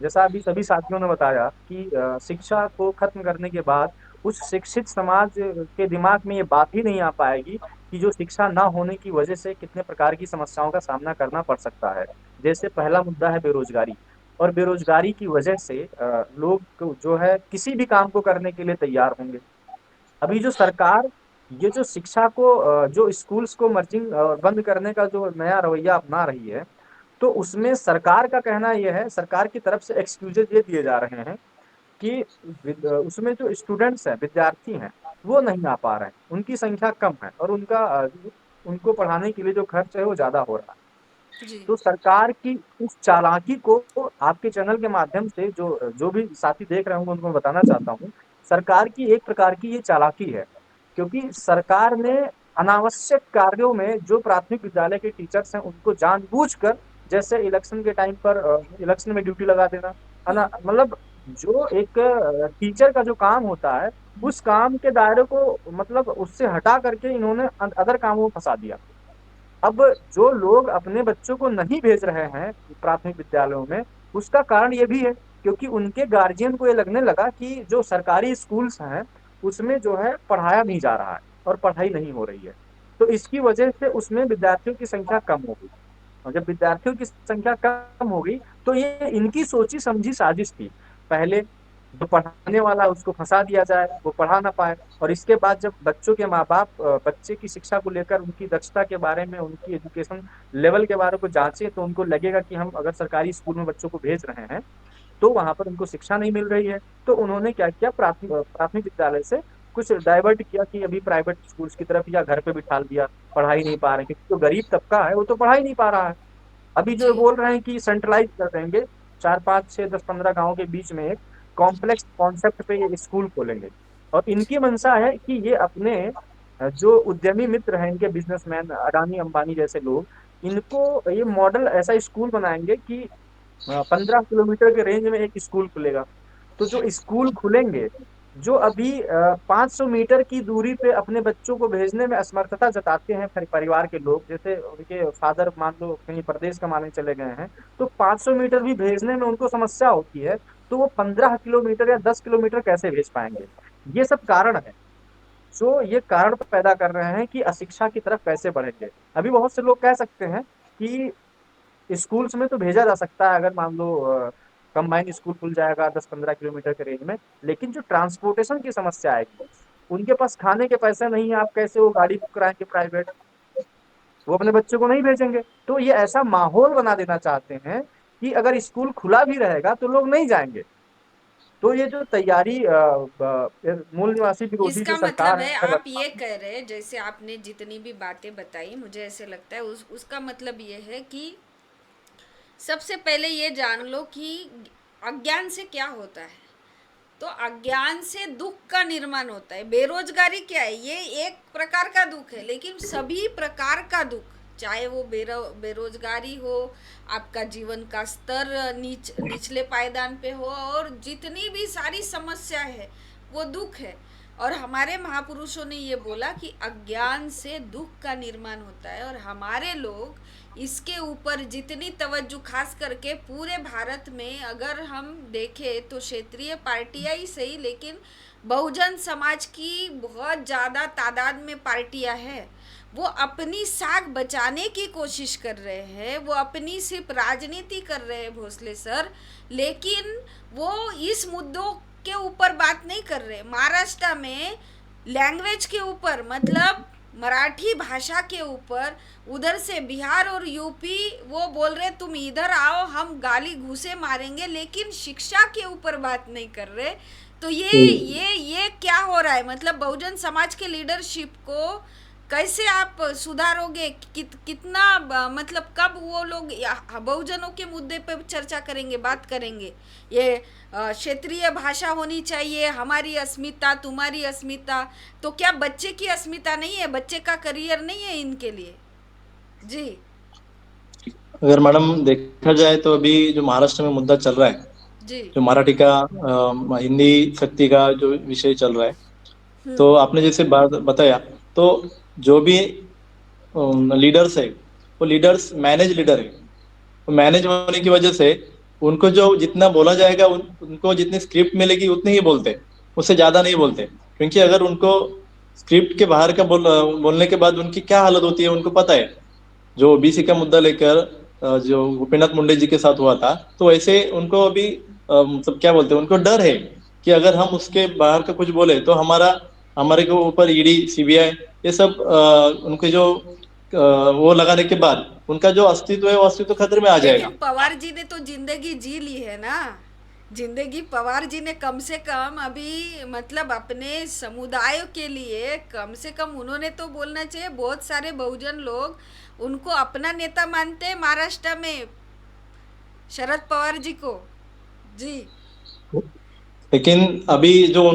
जैसा अभी सभी साथियों ने बताया कि शिक्षा को खत्म करने के बाद उस शिक्षित समाज के दिमाग में ये बात ही नहीं आ पाएगी कि जो शिक्षा ना होने की वजह से कितने प्रकार की समस्याओं का सामना करना पड़ सकता है। जैसे पहला मुद्दा है बेरोजगारी, और बेरोजगारी की वजह से लोग जो है किसी भी काम को करने के लिए तैयार होंगे। अभी जो सरकार ये जो शिक्षा को जो स्कूल्स को मर्जिंग बंद करने का जो नया रवैया अपना रही है, तो उसमें सरकार का कहना यह है, सरकार की तरफ से एक्सक्यूजेज ये दिए जा रहे हैं कि उसमें जो स्टूडेंट्स हैं, विद्यार्थी हैं, वो नहीं आ पा रहे हैं, उनकी संख्या कम है और उनका उनको पढ़ाने के लिए जो खर्च है वो ज्यादा हो रहा है। जी। तो सरकार की इस चालाकी को आपके चैनल के माध्यम से जो जो भी साथी देख रहे होंगे उनको बताना चाहता हूँ, सरकार की एक प्रकार की ये चालाकी है, क्योंकि सरकार ने अनावश्यक कार्यों में जो प्राथमिक विद्यालय के टीचर्स हैं उनको जानबूझकर, जैसे इलेक्शन के टाइम पर इलेक्शन में ड्यूटी लगा देना, है ना, मतलब जो एक टीचर का जो काम होता है उस काम के दायरे को मतलब उससे हटा करके इन्होंने अदर कामों में फंसा दिया। अब जो लोग अपने बच्चों को नहीं भेज रहे हैं प्राथमिक विद्यालयों में, उसका कारण ये भी है क्योंकि उनके गार्जियन को ये लगने लगा कि जो सरकारी स्कूल्स हैं उसमें जो है पढ़ाया नहीं जा रहा है और पढ़ाई नहीं हो रही है, तो इसकी वजह से उसमें विद्यार्थियों की संख्या कम हो गई। और जब विद्यार्थियों की संख्या कम हो गई तो ये इनकी सोची समझी साजिश थी। पहले जो पढ़ाने वाला है उसको फंसा दिया जाए, वो पढ़ा ना पाए, और इसके बाद जब बच्चों के माँ बाप बच्चे की शिक्षा को लेकर उनकी दक्षता के बारे में, उनकी एजुकेशन लेवल के बारे में जांचे, तो उनको लगेगा कि हम अगर सरकारी स्कूल में बच्चों को भेज रहे हैं तो वहां पर उनको शिक्षा नहीं मिल रही है। तो उन्होंने क्या किया, प्राथमिक प्राथमिक विद्यालय से कुछ डाइवर्ट किया कि अभी प्राइवेट स्कूल्स की तरफ, या घर पे बिठा दिया, पढ़ाई नहीं पा रहे क्योंकि जो गरीब तबका है वो तो पढ़ाई नहीं पा रहा है। अभी जो जी। बोल रहे हैं कि सेंट्रलाइज कर देंगे, 4 5 6 10 15 गाँव के बीच में एक कॉम्प्लेक्स कॉन्सेप्ट पे ये स्कूल खोलेंगे, और इनकी मंशा है कि ये अपने जो उद्यमी मित्र हैं, इनके बिजनेसमैन अडानी अंबानी जैसे लोग, इनको ये मॉडल ऐसा स्कूल बनाएंगे कि 15 किलोमीटर के रेंज में एक स्कूल खुलेगा। तो जो स्कूल खुलेंगे, जो अभी 500 मीटर की दूरी पे अपने बच्चों को भेजने में असमर्थता जताते हैं परिवार के लोग, जैसे उनके फादर मान लो कहीं प्रदेश कमाने चले गए हैं, तो 500 मीटर भी भेजने में उनको समस्या होती है, तो वो 15 किलोमीटर या 10 किलोमीटर कैसे भेज पाएंगे। ये सब कारण है, जो ये कारण पैदा कर रहे हैं कि अशिक्षा की तरफ कैसे बढ़ेंगे। अभी बहुत से लोग कह सकते हैं कि स्कूल्स में तो भेजा जा सकता है, अगर मान लो कंबाइंड स्कूल खुल जाएगा 10 15 किलोमीटर के रेंज में, लेकिन जो ट्रांसपोर्टेशन की समस्या आएगी, उनके पास खाने के पैसे नहीं है, आप कैसे वो गाड़ी बुक कराएंगे प्राइवेट, वो अपने बच्चों को नहीं भेजेंगे। तो ये ऐसा माहौल बना देना चाहते हैं कि अगर स्कूल खुला भी रहेगा तो लोग नहीं जाएंगे। तो ये जो तैयारी मूल निवासी विरोधी जो इसका मतलब सरकार है है कर आप रखा ये कह रहे हैं, जैसे आपने जितनी भी बातें बताई, मुझे ऐसे लगता है उसका मतलब ये है कि सबसे पहले ये जान लो कि अज्ञान से क्या होता है। तो अज्ञान से दुख का निर्माण होता है। बेरोजगारी क्या है, ये एक प्रकार का दुख है, लेकिन सभी प्रकार का दुख, चाहे वो बेरोजगारी हो, आपका जीवन का स्तर निचले पायदान पे हो, और जितनी भी सारी समस्या है वो दुख है। और हमारे महापुरुषों ने ये बोला कि अज्ञान से दुख का निर्माण होता है, और हमारे लोग इसके ऊपर जितनी तवज्जो, खास करके पूरे भारत में अगर हम देखें तो क्षेत्रीय पार्टियां ही सही, लेकिन बहुजन समाज की बहुत ज़्यादा तादाद में पार्टियां हैं। वो अपनी साख बचाने की कोशिश कर रहे हैं, वो अपनी सिर्फ राजनीति कर रहे हैं भोसले सर, लेकिन वो इस मुद्दों के ऊपर बात नहीं कर रहे। महाराष्ट्र में लैंग्वेज के ऊपर, मतलब मराठी भाषा के ऊपर, उधर से बिहार और यूपी वो बोल रहे तुम इधर आओ हम गाली घूसे मारेंगे, लेकिन शिक्षा के ऊपर बात नहीं कर रहे। तो ये क्या हो रहा है, मतलब बहुजन समाज के लीडरशिप को कैसे आप सुधारोगे, कितना मतलब कब वो लोग बहुजनों के मुद्दे पे चर्चा करेंगे, बात करेंगे। ये क्षेत्रीय भाषा होनी चाहिए, हमारी अस्मिता, तुम्हारी अस्मिता, तो क्या बच्चे की अस्मिता नहीं है, बच्चे का करियर नहीं है इनके लिए? जी। अगर मैडम देखा जाए तो अभी जो महाराष्ट्र में मुद्दा चल रहा है, जी। जो मराठी का हिंदी शक्ति का जो विषय चल रहा है, तो आपने जैसे बात बताया, तो जो भी लीडर्स है, वो लीडर्स मैनेज लीडर है। तो मैनेज होने की वजह से उनको जो जितना बोला जाएगा, उनको जितनी स्क्रिप्ट मिलेगी उतनी ही बोलते, उससे ज्यादा नहीं बोलते। क्योंकि अगर उनको स्क्रिप्ट के बाहर का बोलने के बाद उनकी क्या हालत होती है उनको पता है। जो ओबीसी का मुद्दा लेकर जो गोपीनाथ मुंडे जी के साथ हुआ था, तो वैसे उनको अभी मतलब क्या बोलते हैं, उनको डर है कि अगर हम उसके बाहर का कुछ बोले तो हमारे के ऊपर ईडी सीबीआई ये सब उनके जो वो लगाने के बाद उनका जो अस्तित्व है वो अस्तित्व खतरे में आ जाएगा। लेकिन पवार जी ने तो जिंदगी जी ली है ना। जिंदगी पवार जी ने कम से कम अभी मतलब अपने समुदाय के लिए कम से कम उन्होंने तो बोलना चाहिए। बहुत सारे बहुजन लोग उनको अपना नेता मानते हैं महाराष्ट्र में, शरद पवार जी को। जी। लेकिन अभी जो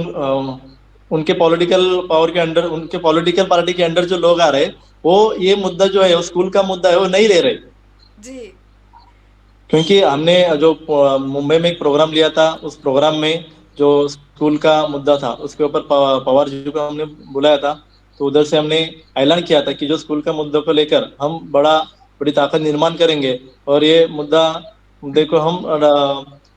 उनके पॉलिटिकल पावर के अंडर, उनके पॉलिटिकल पार्टी के अंडर जो लोग आ रहे हैं, वो ये मुद्दा जो है, वो स्कूल का मुद्दा है, वो नहीं ले रहे। जी। क्योंकि हमने जो मुंबई में एक प्रोग्राम लिया था, उस प्रोग्राम में जो स्कूल का मुद्दा था उसके ऊपर पवार जी को हमने बुलाया था। तो उधर से हमने ऐलान किया था कि जो स्कूल का मुद्दे को लेकर हम बड़ी ताकत निर्माण करेंगे, और ये मुद्दा मुद्दे को हम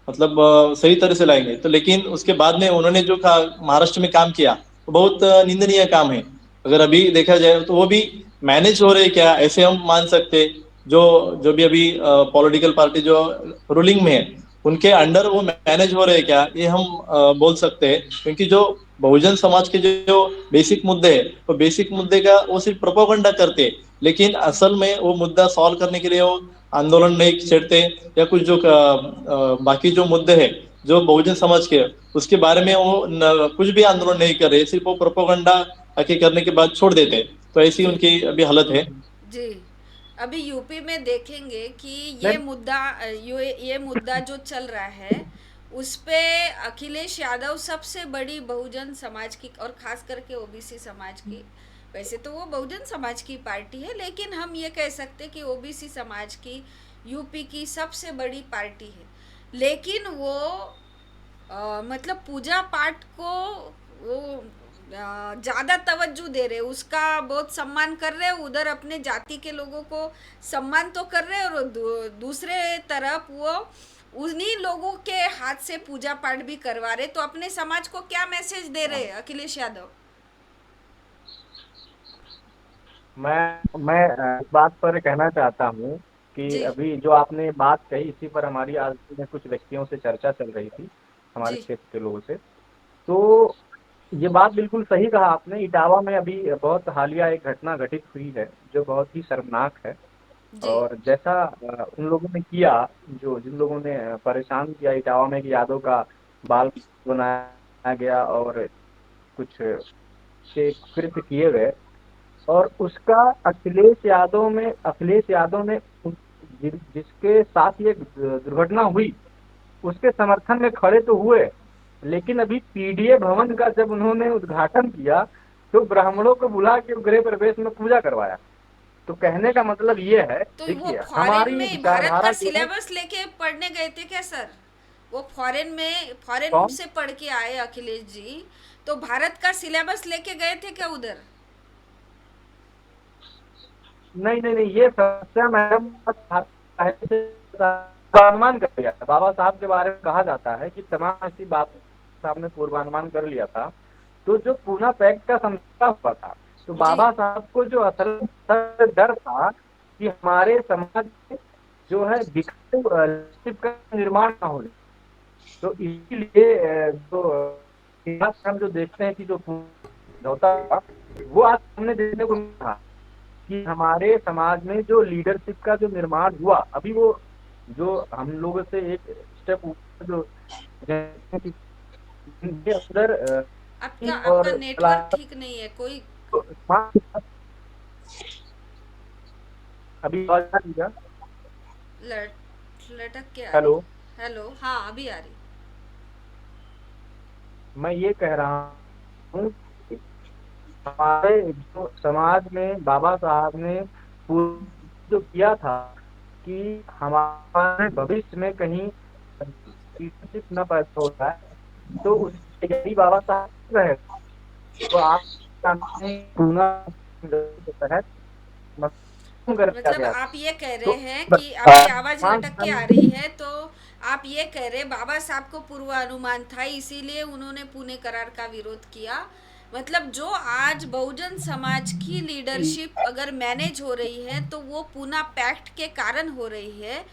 मतलब सही तरह से लाएंगे। तो लेकिन उसके बाद में उन्होंने जो महाराष्ट्र में काम किया, वो बहुत निंदनीय काम है। अगर अभी देखा जाए तो वो भी मैनेज हो रहे क्या, ऐसे हम मान सकते। जो जो भी अभी पॉलिटिकल पार्टी जो रूलिंग में है, उनके अंडर वो मैनेज हो रहे हैं क्या, ये हम बोल सकते हैं। क्योंकि जो बहुजन समाज के जो बेसिक मुद्दे हैं, वो बेसिक मुद्दे का वो सिर्फ प्रोपोगंडा करते हैं, लेकिन असल में वो मुद्दा सॉल्व करने के लिए वो आंदोलन नहीं छेड़ते, या कुछ जो बाकी जो मुद्दे हैं जो बहुजन समाज के, उसके बारे में वो कुछ भी आंदोलन नहीं कर रहे, सिर्फ वो प्रोपोगंडा आके करने के बाद छोड़ देते हैं। तो ऐसी जी। उनकी अभी हालत है। जी। अभी यूपी में देखेंगे कि मैं ये मुद्दा जो चल रहा है, उस पे अखिलेश यादव सबसे बड़ी बहुजन समाज की और खास करके ओबीसी समाज की, वैसे तो वो बहुजन समाज की पार्टी है, लेकिन हम ये कह सकते हैं कि ओबीसी समाज की यूपी की सबसे बड़ी पार्टी है। लेकिन वो मतलब पूजा पाठ को वो ज़्यादा तवज्जो दे रहे, उसका बहुत सम्मान कर रहे, उधर अपने जाति के लोगों को सम्मान तो कर रहे, और दूसरे तरफ वो उन्हीं लोगों के हाथ से पूजा पाठ भी करवा रहे। तो अपने समाज को क्या मैसेज दे रहे अखिलेश यादव? मैं इस बात पर कहना चाहता हूँ कि जी। अभी जो आपने बात कही, इसी पर हमारी आज में कुछ व्यक्तियों से चर्चा चल रही थी, हमारे जी। क्षेत्र के लोगों से। तो ये बात बिल्कुल सही कहा आपने। इटावा में अभी बहुत हालिया एक घटना घटित हुई है जो बहुत ही शर्मनाक है। जी। और जैसा उन लोगों ने किया, जो जिन लोगों ने परेशान किया इटावा में, कि यादव का बाल बनाया गया और कुछ से कृत्य किए गए, और उसका अखिलेश यादव ने जिसके साथ ये दुर्घटना हुई, उसके समर्थन में खड़े तो हुए, लेकिन अभी पीडीए भवन का जब उन्होंने उद्घाटन किया तो ब्राह्मणों को बुला के गृह प्रवेश में पूजा करवाया। तो कहने का मतलब ये है, तो वो देखिए फॉरेन हमारी में भारत विचारधारा का जो है। सिलेबस लेके पढ़ने गए थे क्या सर? वो फॉरेन कौन? से पढ़ के आए अखिलेश जी, तो भारत का सिलेबस लेके गए थे क्या उधर? नहीं नहीं नहीं, ये समस्या मैडम पहले से पूर्वानुमान कर लिया था। बाबा साहब के बारे में कहा जाता है कि तमाम ऐसी बात साहब ने पूर्वानुमान कर लिया था। तो जो पूना पैक्ट का समझौता हुआ था, तो जी। बाबा साहब को जो असल डर था कि हमारे समाज में जो है विकसित का निर्माण ना हो। तो इसीलिए इतिहास हम जो देखते हैं कि जो समझौता था, वो आज हमने देखने को मिला कि हमारे समाज में जो लीडरशिप का जो निर्माण हुआ, अभी वो जो हम लोगों से एक स्टेप ऊपर जो उनके अंदर आपका और आपका नेटवर्क ठीक नहीं है कोई। अभी आवाज आ रही है? लटक के आ रही। हेलो, हेलो, हाँ अभी आ रही। मैं ये कह रहा हूँ कि हमारे जो समाज में बाबा साहब ने जो किया था कि हमारे भविष्य में कहीं लीडरशिप न पैदा हो रहा है, तो उसकी तैयारी बाबा साहब रहे। तो आप जानते हैं के तहत कर दिया मतलब गया। आप ये कह तो रहे हैं कि आपकी आवाज लटक के आ रही वर्तमान है, तो आप ये कह रहे बाबा साहब को पूर्वानुमान था, इसीलिए उन्होंने पुणे करार का विरोध किया। मतलब जो आज बहुजन समाज की लीडरशिप अगर मैनेज हो रही है तो वो पूना पैक्ट के कारण हो रही है,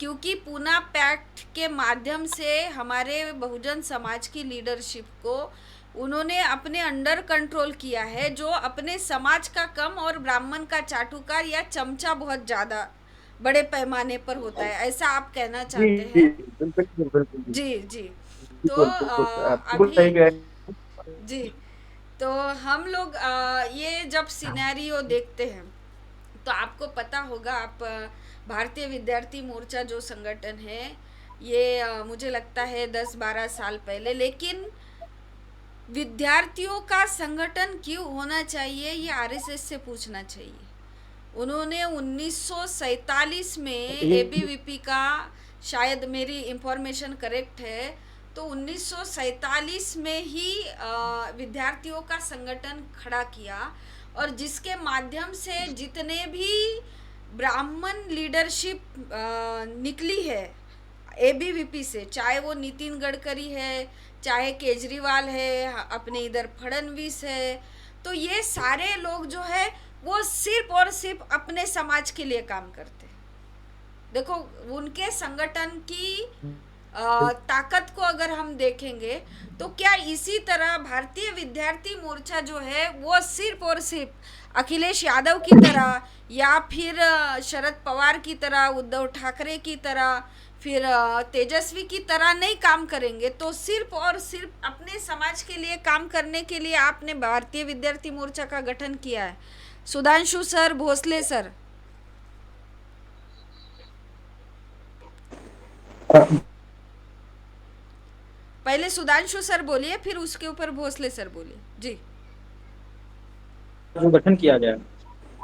क्योंकि पूना पैक्ट के माध्यम से हमारे बहुजन समाज की लीडरशिप को उन्होंने अपने अंडर कंट्रोल किया है, जो अपने समाज का कम और ब्राह्मण का चाटुकार या चमचा बहुत ज़्यादा बड़े पैमाने पर होता है, ऐसा आप कहना जी चाहते जी हैं? बिल्कुल बिल्कुल बिल्कुल जी जी। तो बिल्कुल बिल्कुल बिल्कुल अभी सही कह जी, तो हम लोग ये जब सिनेरियो देखते हैं तो आपको पता होगा, आप भारतीय विद्यार्थी मोर्चा जो संगठन है ये मुझे लगता है 10-12 साल पहले, लेकिन विद्यार्थियों का संगठन क्यों होना चाहिए ये आरएसएस से पूछना चाहिए। उन्होंने 1947 में एबीवीपी का, शायद मेरी इंफॉर्मेशन करेक्ट है, तो 1947 में ही विद्यार्थियों का संगठन खड़ा किया, और जिसके माध्यम से जितने भी ब्राह्मण लीडरशिप निकली है एबीवीपी से, चाहे वो नितिन गडकरी है, चाहे केजरीवाल है, अपने इधर फडणवीस है, तो ये सारे लोग जो है वो सिर्फ और सिर्फ अपने समाज के लिए काम करते हैं। देखो उनके संगठन की ताकत को अगर हम देखेंगे तो क्या इसी तरह भारतीय विद्यार्थी मोर्चा जो है वो सिर्फ और सिर्फ अखिलेश यादव की तरह या फिर शरद पवार की तरह, उद्धव ठाकरे की तरह, फिर तेजस्वी की तरह नहीं काम करेंगे, तो सिर्फ और सिर्फ अपने समाज के लिए काम करने के लिए आपने भारतीय विद्यार्थी मोर्चा का गठन किया है। सुधांशु सर, भोसले सर, पहले सुधांशु सर बोलिए, फिर उसके ऊपर भोसले सर बोलिए। जी जो गठन किया गया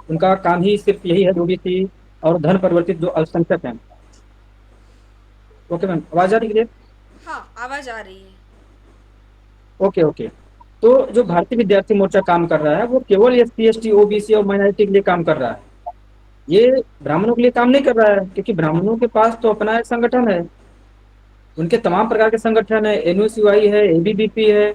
उनका काम ही सिर्फ यही है, ओबीसी और धन परिवर्तित जो अल्पसंख्यक हैं। ओके मैम, आवाज आ रही है? हाँ, आवाज आ रही है। Okay okay. तो जो भारतीय विद्यार्थी मोर्चा काम कर रहा है वो केवल एससी एसटी ओबीसी और माइनॉरिटी के लिए काम कर रहा है। ये ब्राह्मणों के लिए काम नहीं कर रहा है, क्योंकि ब्राह्मणों के पास तो अपना एक संगठन है, उनके तमाम प्रकार के संगठन है, एनयूसीवाई है, एबीवीपी है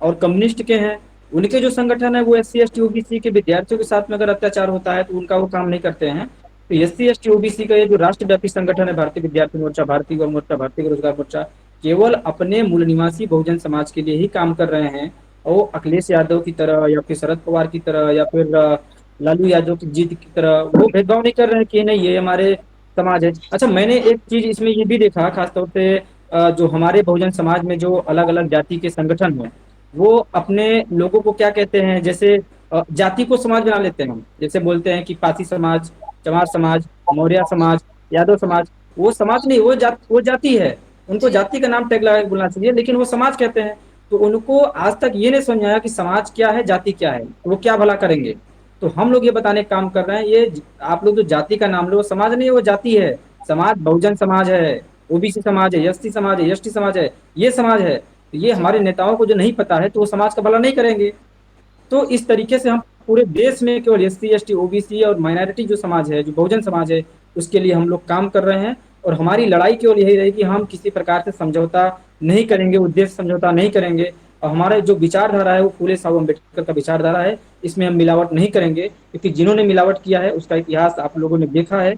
और कम्युनिस्ट के हैं। उनके जो संगठन है वो एससी एसटी ओबीसी के विद्यार्थियों के साथ में अगर अत्याचार होता है तो उनका वो काम नहीं करते हैं। तो एससी एसटी ओबीसी का ये जो राष्ट्रव्यापी संगठन है भारतीय विद्यार्थी मोर्चा, भारतीय युवा मोर्चा, भारतीय रोजगार मोर्चा, केवल अपने मूल निवासी बहुजन समाज के लिए ही काम कर रहे हैं। और वो अखिलेश यादव की तरह या फिर शरद पवार की तरह या फिर लालू यादव की जीत की तरह वो भेदभाव नहीं कर रहे हैं कि नहीं ये हमारे समाज है। अच्छा, मैंने एक चीज इसमें ये भी देखा, खासतौर पे जो हमारे बहुजन समाज में जो अलग अलग जाति के संगठन हैं वो अपने लोगों को क्या कहते हैं, जैसे जाति को समाज बना लेते हैं। जैसे बोलते हैं कि पासी समाज, चमार समाज, मौर्य समाज, यादव समाज। वो समाज नहीं, वो जाति है। उनको जी जाति का नाम टैग लगा के बोलना चाहिए, लेकिन वो समाज कहते हैं। तो उनको आज तक ये नहीं समझ आया कि समाज क्या है, जाति क्या है, तो वो क्या भला करेंगे। तो हम लोग ये बताने का काम कर रहे हैं, आप लोग जो जाति का नाम लो, वो समाज नहीं है, वो जाति है। समाज बहुजन समाज है, ओबीसी समाज है, एससी समाज है, एसटी समाज है, ये समाज है। तो ये जी हमारे नेताओं को जो नहीं पता है तो वो समाज का भला नहीं करेंगे। तो इस तरीके से हम पूरे देश में केवल एससी एसटी ओबीसी और माइनॉरिटी जो समाज है, जो बहुजन समाज है, उसके लिए हम लोग काम कर रहे हैं। और हमारी लड़ाई केवल यही रहेगी, हम किसी प्रकार से समझौता नहीं करेंगे, उद्देश्य समझौता नहीं करेंगे। और हमारे जो विचारधारा है वो फूले साहब अम्बेडकर का विचारधारा है, इसमें हम मिलावट नहीं करेंगे, क्योंकि जिन्होंने मिलावट किया है उसका इतिहास आप लोगों ने देखा है।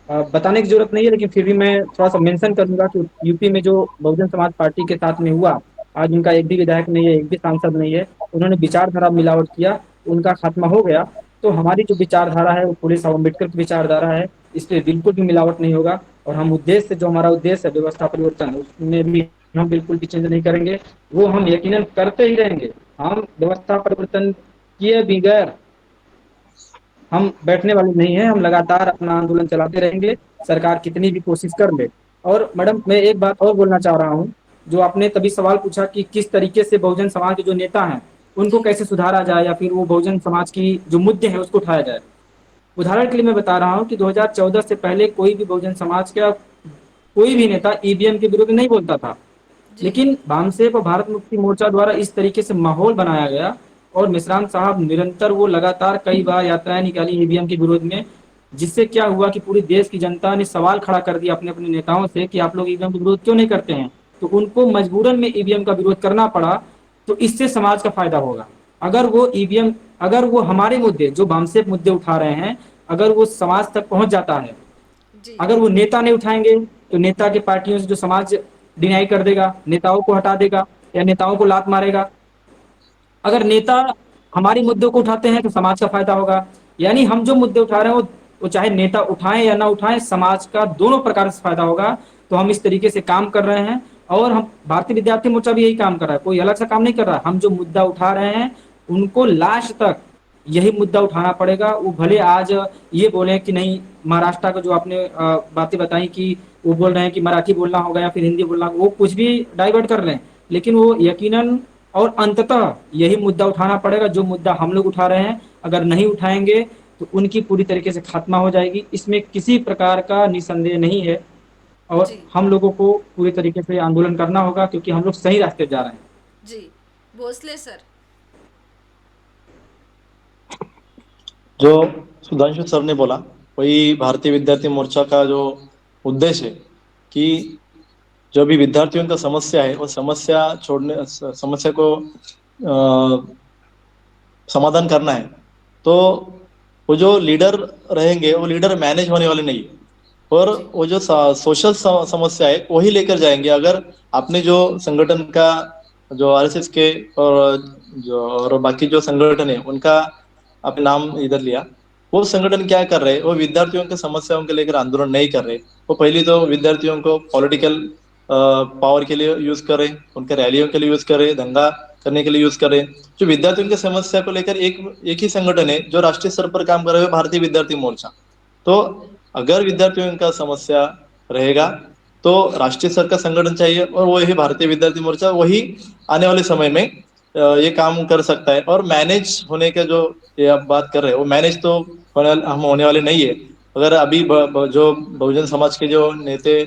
बताने की जरूरत नहीं है, लेकिन फिर भी मैं थोड़ा सा मेंशन करूंगा कि यूपी में जो बहुजन समाज पार्टी के साथ में हुआ, आज उनका एक भी विधायक नहीं है, एक भी सांसद नहीं है। उन्होंने विचारधारा मिलावट किया, उनका खात्मा हो गया। तो हमारी जो विचारधारा है वो फूले साहब अम्बेडकर की विचारधारा है, इस पर बिल्कुल भी मिलावट नहीं होगा। और हम उद्देश्य, जो हमारा उद्देश्य है व्यवस्था परिवर्तन, उसमें भी हम बिल्कुल भी चेंज नहीं करेंगे, वो हम यकीनन करते ही रहेंगे। हम व्यवस्था परिवर्तन किए बगैर हम बैठने वाले नहीं हैं, हम लगातार अपना आंदोलन चलाते रहेंगे, सरकार कितनी भी कोशिश कर ले। और मैडम, मैं एक बात और बोलना चाह रहा हूँ, जो आपने तभी सवाल पूछा कि किस तरीके से बहुजन समाज के जो नेता हैं उनको जी कैसे सुधारा जाए या फिर वो बहुजन समाज की जो मुद्दे हैं उसको उठाया जाए। उदाहरण के लिए मैं बता रहा हूँ कि 2014 से पहले कोई भी बहुजन समाज का कोई भी नेता ईवीएम के विरुद्ध नहीं बोलता था। जी लेकिन भामसेप और भारत मुक्ति मोर्चा द्वारा इस तरीके से माहौल बनाया गया और मिश्रान साहब निरंतर वो लगातार कई बार यात्राएं निकाली ईवीएम के विरोध में, जिससे क्या हुआ कि पूरी देश की जनता ने सवाल खड़ा कर दिया अपने अपने नेताओं से कि आप लोग ईवीएम का विरोध क्यों नहीं करते हैं। तो उनको मजबूरन में ईवीएम का विरोध करना पड़ा। तो इससे समाज का फायदा होगा। अगर वो ईवीएम, अगर वो हमारे मुद्दे जो भामसेप मुद्दे उठा रहे हैं, अगर वो समाज तक पहुंच जाता है, जी अगर वो नेता नहीं उठाएंगे तो नेता के पार्टियों से जो समाज डिनाई कर देगा, नेताओं को हटा देगा या नेताओं को लात मारेगा। अगर नेता हमारी मुद्दों को उठाते हैं तो समाज का फायदा होगा। यानी हम जो मुद्दे उठा रहे हैं वो चाहे नेता उठाएं या ना उठाएं, समाज का दोनों प्रकार से फायदा होगा। तो हम इस तरीके से काम कर रहे हैं और हम भारतीय विद्यार्थी मोर्चा भी यही काम कर रहा है, कोई अलग सा काम नहीं कर रहा है। हम जो मुद्दा उठा रहे हैं उनको लास्ट तक यही मुद्दा उठाना पड़ेगा। वो भले आज ये बोले कि नहीं, महाराष्ट्र का जो आपने बातें बताई कि वो बोल रहे हैं कि मराठी बोलना होगा या फिर हिंदी बोलना होगा, वो कुछ भी डाइवर्ट कर रहे हैं, लेकिन वो यकीनन और अंततः यही मुद्दा उठाना पड़ेगा जो मुद्दा हम लोग उठा रहे हैं। अगर नहीं उठाएंगे तो उनकी पूरी तरीके से खात्मा हो जाएगी, इसमें किसी प्रकार का निसंदेह नहीं है। और जी हम लोगों को पूरी तरीके से आंदोलन करना होगा क्योंकि हम लोग सही रास्ते जा रहे हैं। जी भोसले सर। जो सुधांशु सर ने बोला वही भारतीय विद्यार्थी मोर्चा का जो उद्देश्य है कि जो भी विद्यार्थियों का समस्या है वो समस्या को समाधान करना है। तो वो जो लीडर रहेंगे वो लीडर मैनेज होने वाले नहीं है, और जी वो जो सोशल समस्या है वही लेकर जाएंगे। अगर आपने जो संगठन का जो आरएसएस के और बाकी जो संगठन है उनका आपने नाम इधर लिया, वो संगठन क्या कर रहे हैं, वो विद्यार्थियों की समस्याओं के लेकर आंदोलन नहीं कर रहे। वो पहले तो विद्यार्थियों को पॉलिटिकल पावर के लिए यूज कर रहे, उनके रैलियों के लिए यूज कर रहे, दंगा करने के लिए यूज कर रहे। जो विद्यार्थियों की समस्या को लेकर एक ही संगठन है जो राष्ट्रीय स्तर पर काम कर रहे हैं, भारतीय विद्यार्थी मोर्चा। तो अगर विद्यार्थियों का समस्या रहेगा तो राष्ट्रीय स्तर का संगठन चाहिए, और वही भारतीय विद्यार्थी मोर्चा वही आने वाले समय में ये काम कर सकता है। और मैनेज होने का जो ये आप बात कर रहे हैं वो मैनेज तो हम होने वाले नहीं है। अगर अभी जो बहुजन समाज के जो नेता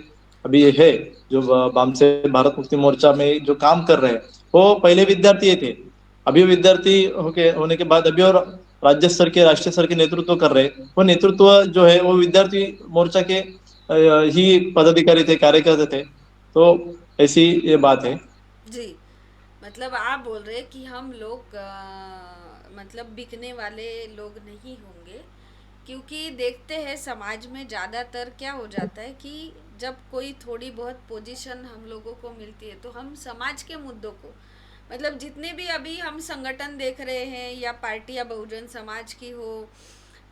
अभी है, जो वाम से भारत मुक्ति मोर्चा में जो काम कर रहे हैं, वो पहले विद्यार्थी थे, अभी विद्यार्थी होने के बाद अभी और राज्य स्तर के राष्ट्रीय स्तर के नेतृत्व कर रहे हैं। वो नेतृत्व जो है वो विद्यार्थी मोर्चा के ही पदाधिकारी थे, कार्यकर्ता थे। तो ऐसी ये बात है। जी मतलब आप बोल रहे हैं कि हम लोग मतलब बिकने वाले लोग नहीं होंगे, क्योंकि देखते हैं समाज में ज़्यादातर क्या हो जाता है कि जब कोई थोड़ी बहुत पोजीशन हम लोगों को मिलती है तो हम समाज के मुद्दों को, मतलब जितने भी अभी हम संगठन देख रहे हैं या पार्टी या बहुजन समाज की हो,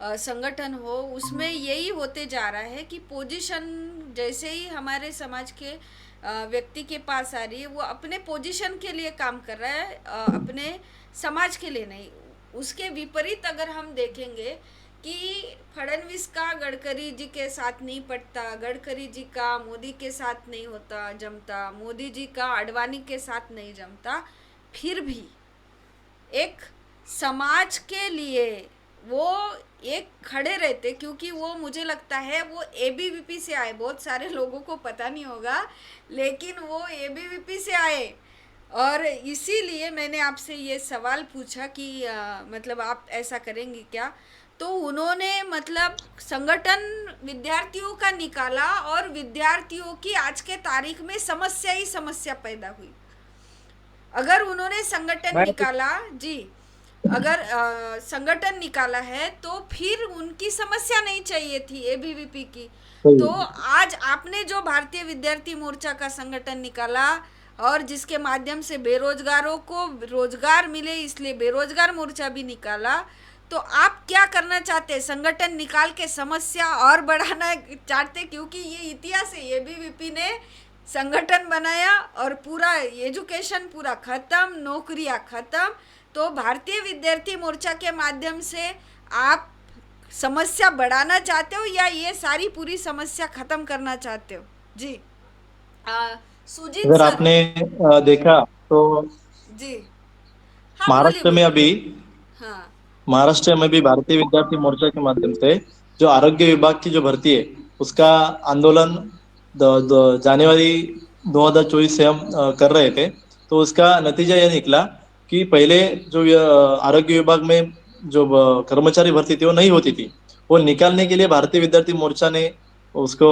संगठन हो, उसमें यही होते जा रहा है कि पोजीशन जैसे ही हमारे समाज के व्यक्ति के पास आ रही है वो अपने पोजीशन के लिए काम कर रहा है, अपने समाज के लिए नहीं। उसके विपरीत अगर हम देखेंगे कि फडणवीस का गडकरी जी के साथ नहीं पटता, गडकरी जी का मोदी के साथ नहीं होता जमता, मोदी जी का आडवाणी के साथ नहीं जमता, फिर भी एक समाज के लिए वो एक खड़े रहते, क्योंकि वो मुझे लगता है वो एबीवीपी से आए। बहुत सारे लोगों को पता नहीं होगा लेकिन वो एबीवीपी से आए, और इसीलिए मैंने आपसे ये सवाल पूछा कि मतलब आप ऐसा करेंगे क्या। तो उन्होंने मतलब संगठन विद्यार्थियों का निकाला और विद्यार्थियों की आज के तारीख में समस्या ही समस्या पैदा हुई। अगर उन्होंने संगठन निकाला जी, अगर संगठन निकाला है तो फिर उनकी समस्या नहीं चाहिए थी एबीवीपी की। तो आज आपने जो भारतीय विद्यार्थी मोर्चा का संगठन निकाला और जिसके माध्यम से बेरोजगारों को रोजगार मिले, इसलिए बेरोजगार मोर्चा भी निकाला, तो आप क्या करना चाहते हैं? संगठन निकाल के समस्या और बढ़ाना चाहते? क्योंकि ये इतिहास है, एबीवीपी ने संगठन बनाया और पूरा एजुकेशन पूरा खत्म, नौकरियां खत्म। तो भारतीय विद्यार्थी मोर्चा के माध्यम से आप समस्या बढ़ाना चाहते हो या ये सारी पूरी समस्या खत्म करना चाहते हो? जी सुजीत अगर सर। आपने देखा तो जी हाँ महाराष्ट्र में अभी हाँ महाराष्ट्र में भी भारतीय विद्यार्थी मोर्चा के माध्यम से जो आरोग्य विभाग की जो भर्ती है उसका आंदोलन जनवरी 2024 से हम कर रहे थे। तो उसका नतीजा ये निकला कि पहले जो आरोग्य विभाग में जो कर्मचारी भर्ती थी वो नहीं होती थी, वो निकालने के लिए भारतीय विद्यार्थी मोर्चा ने उसको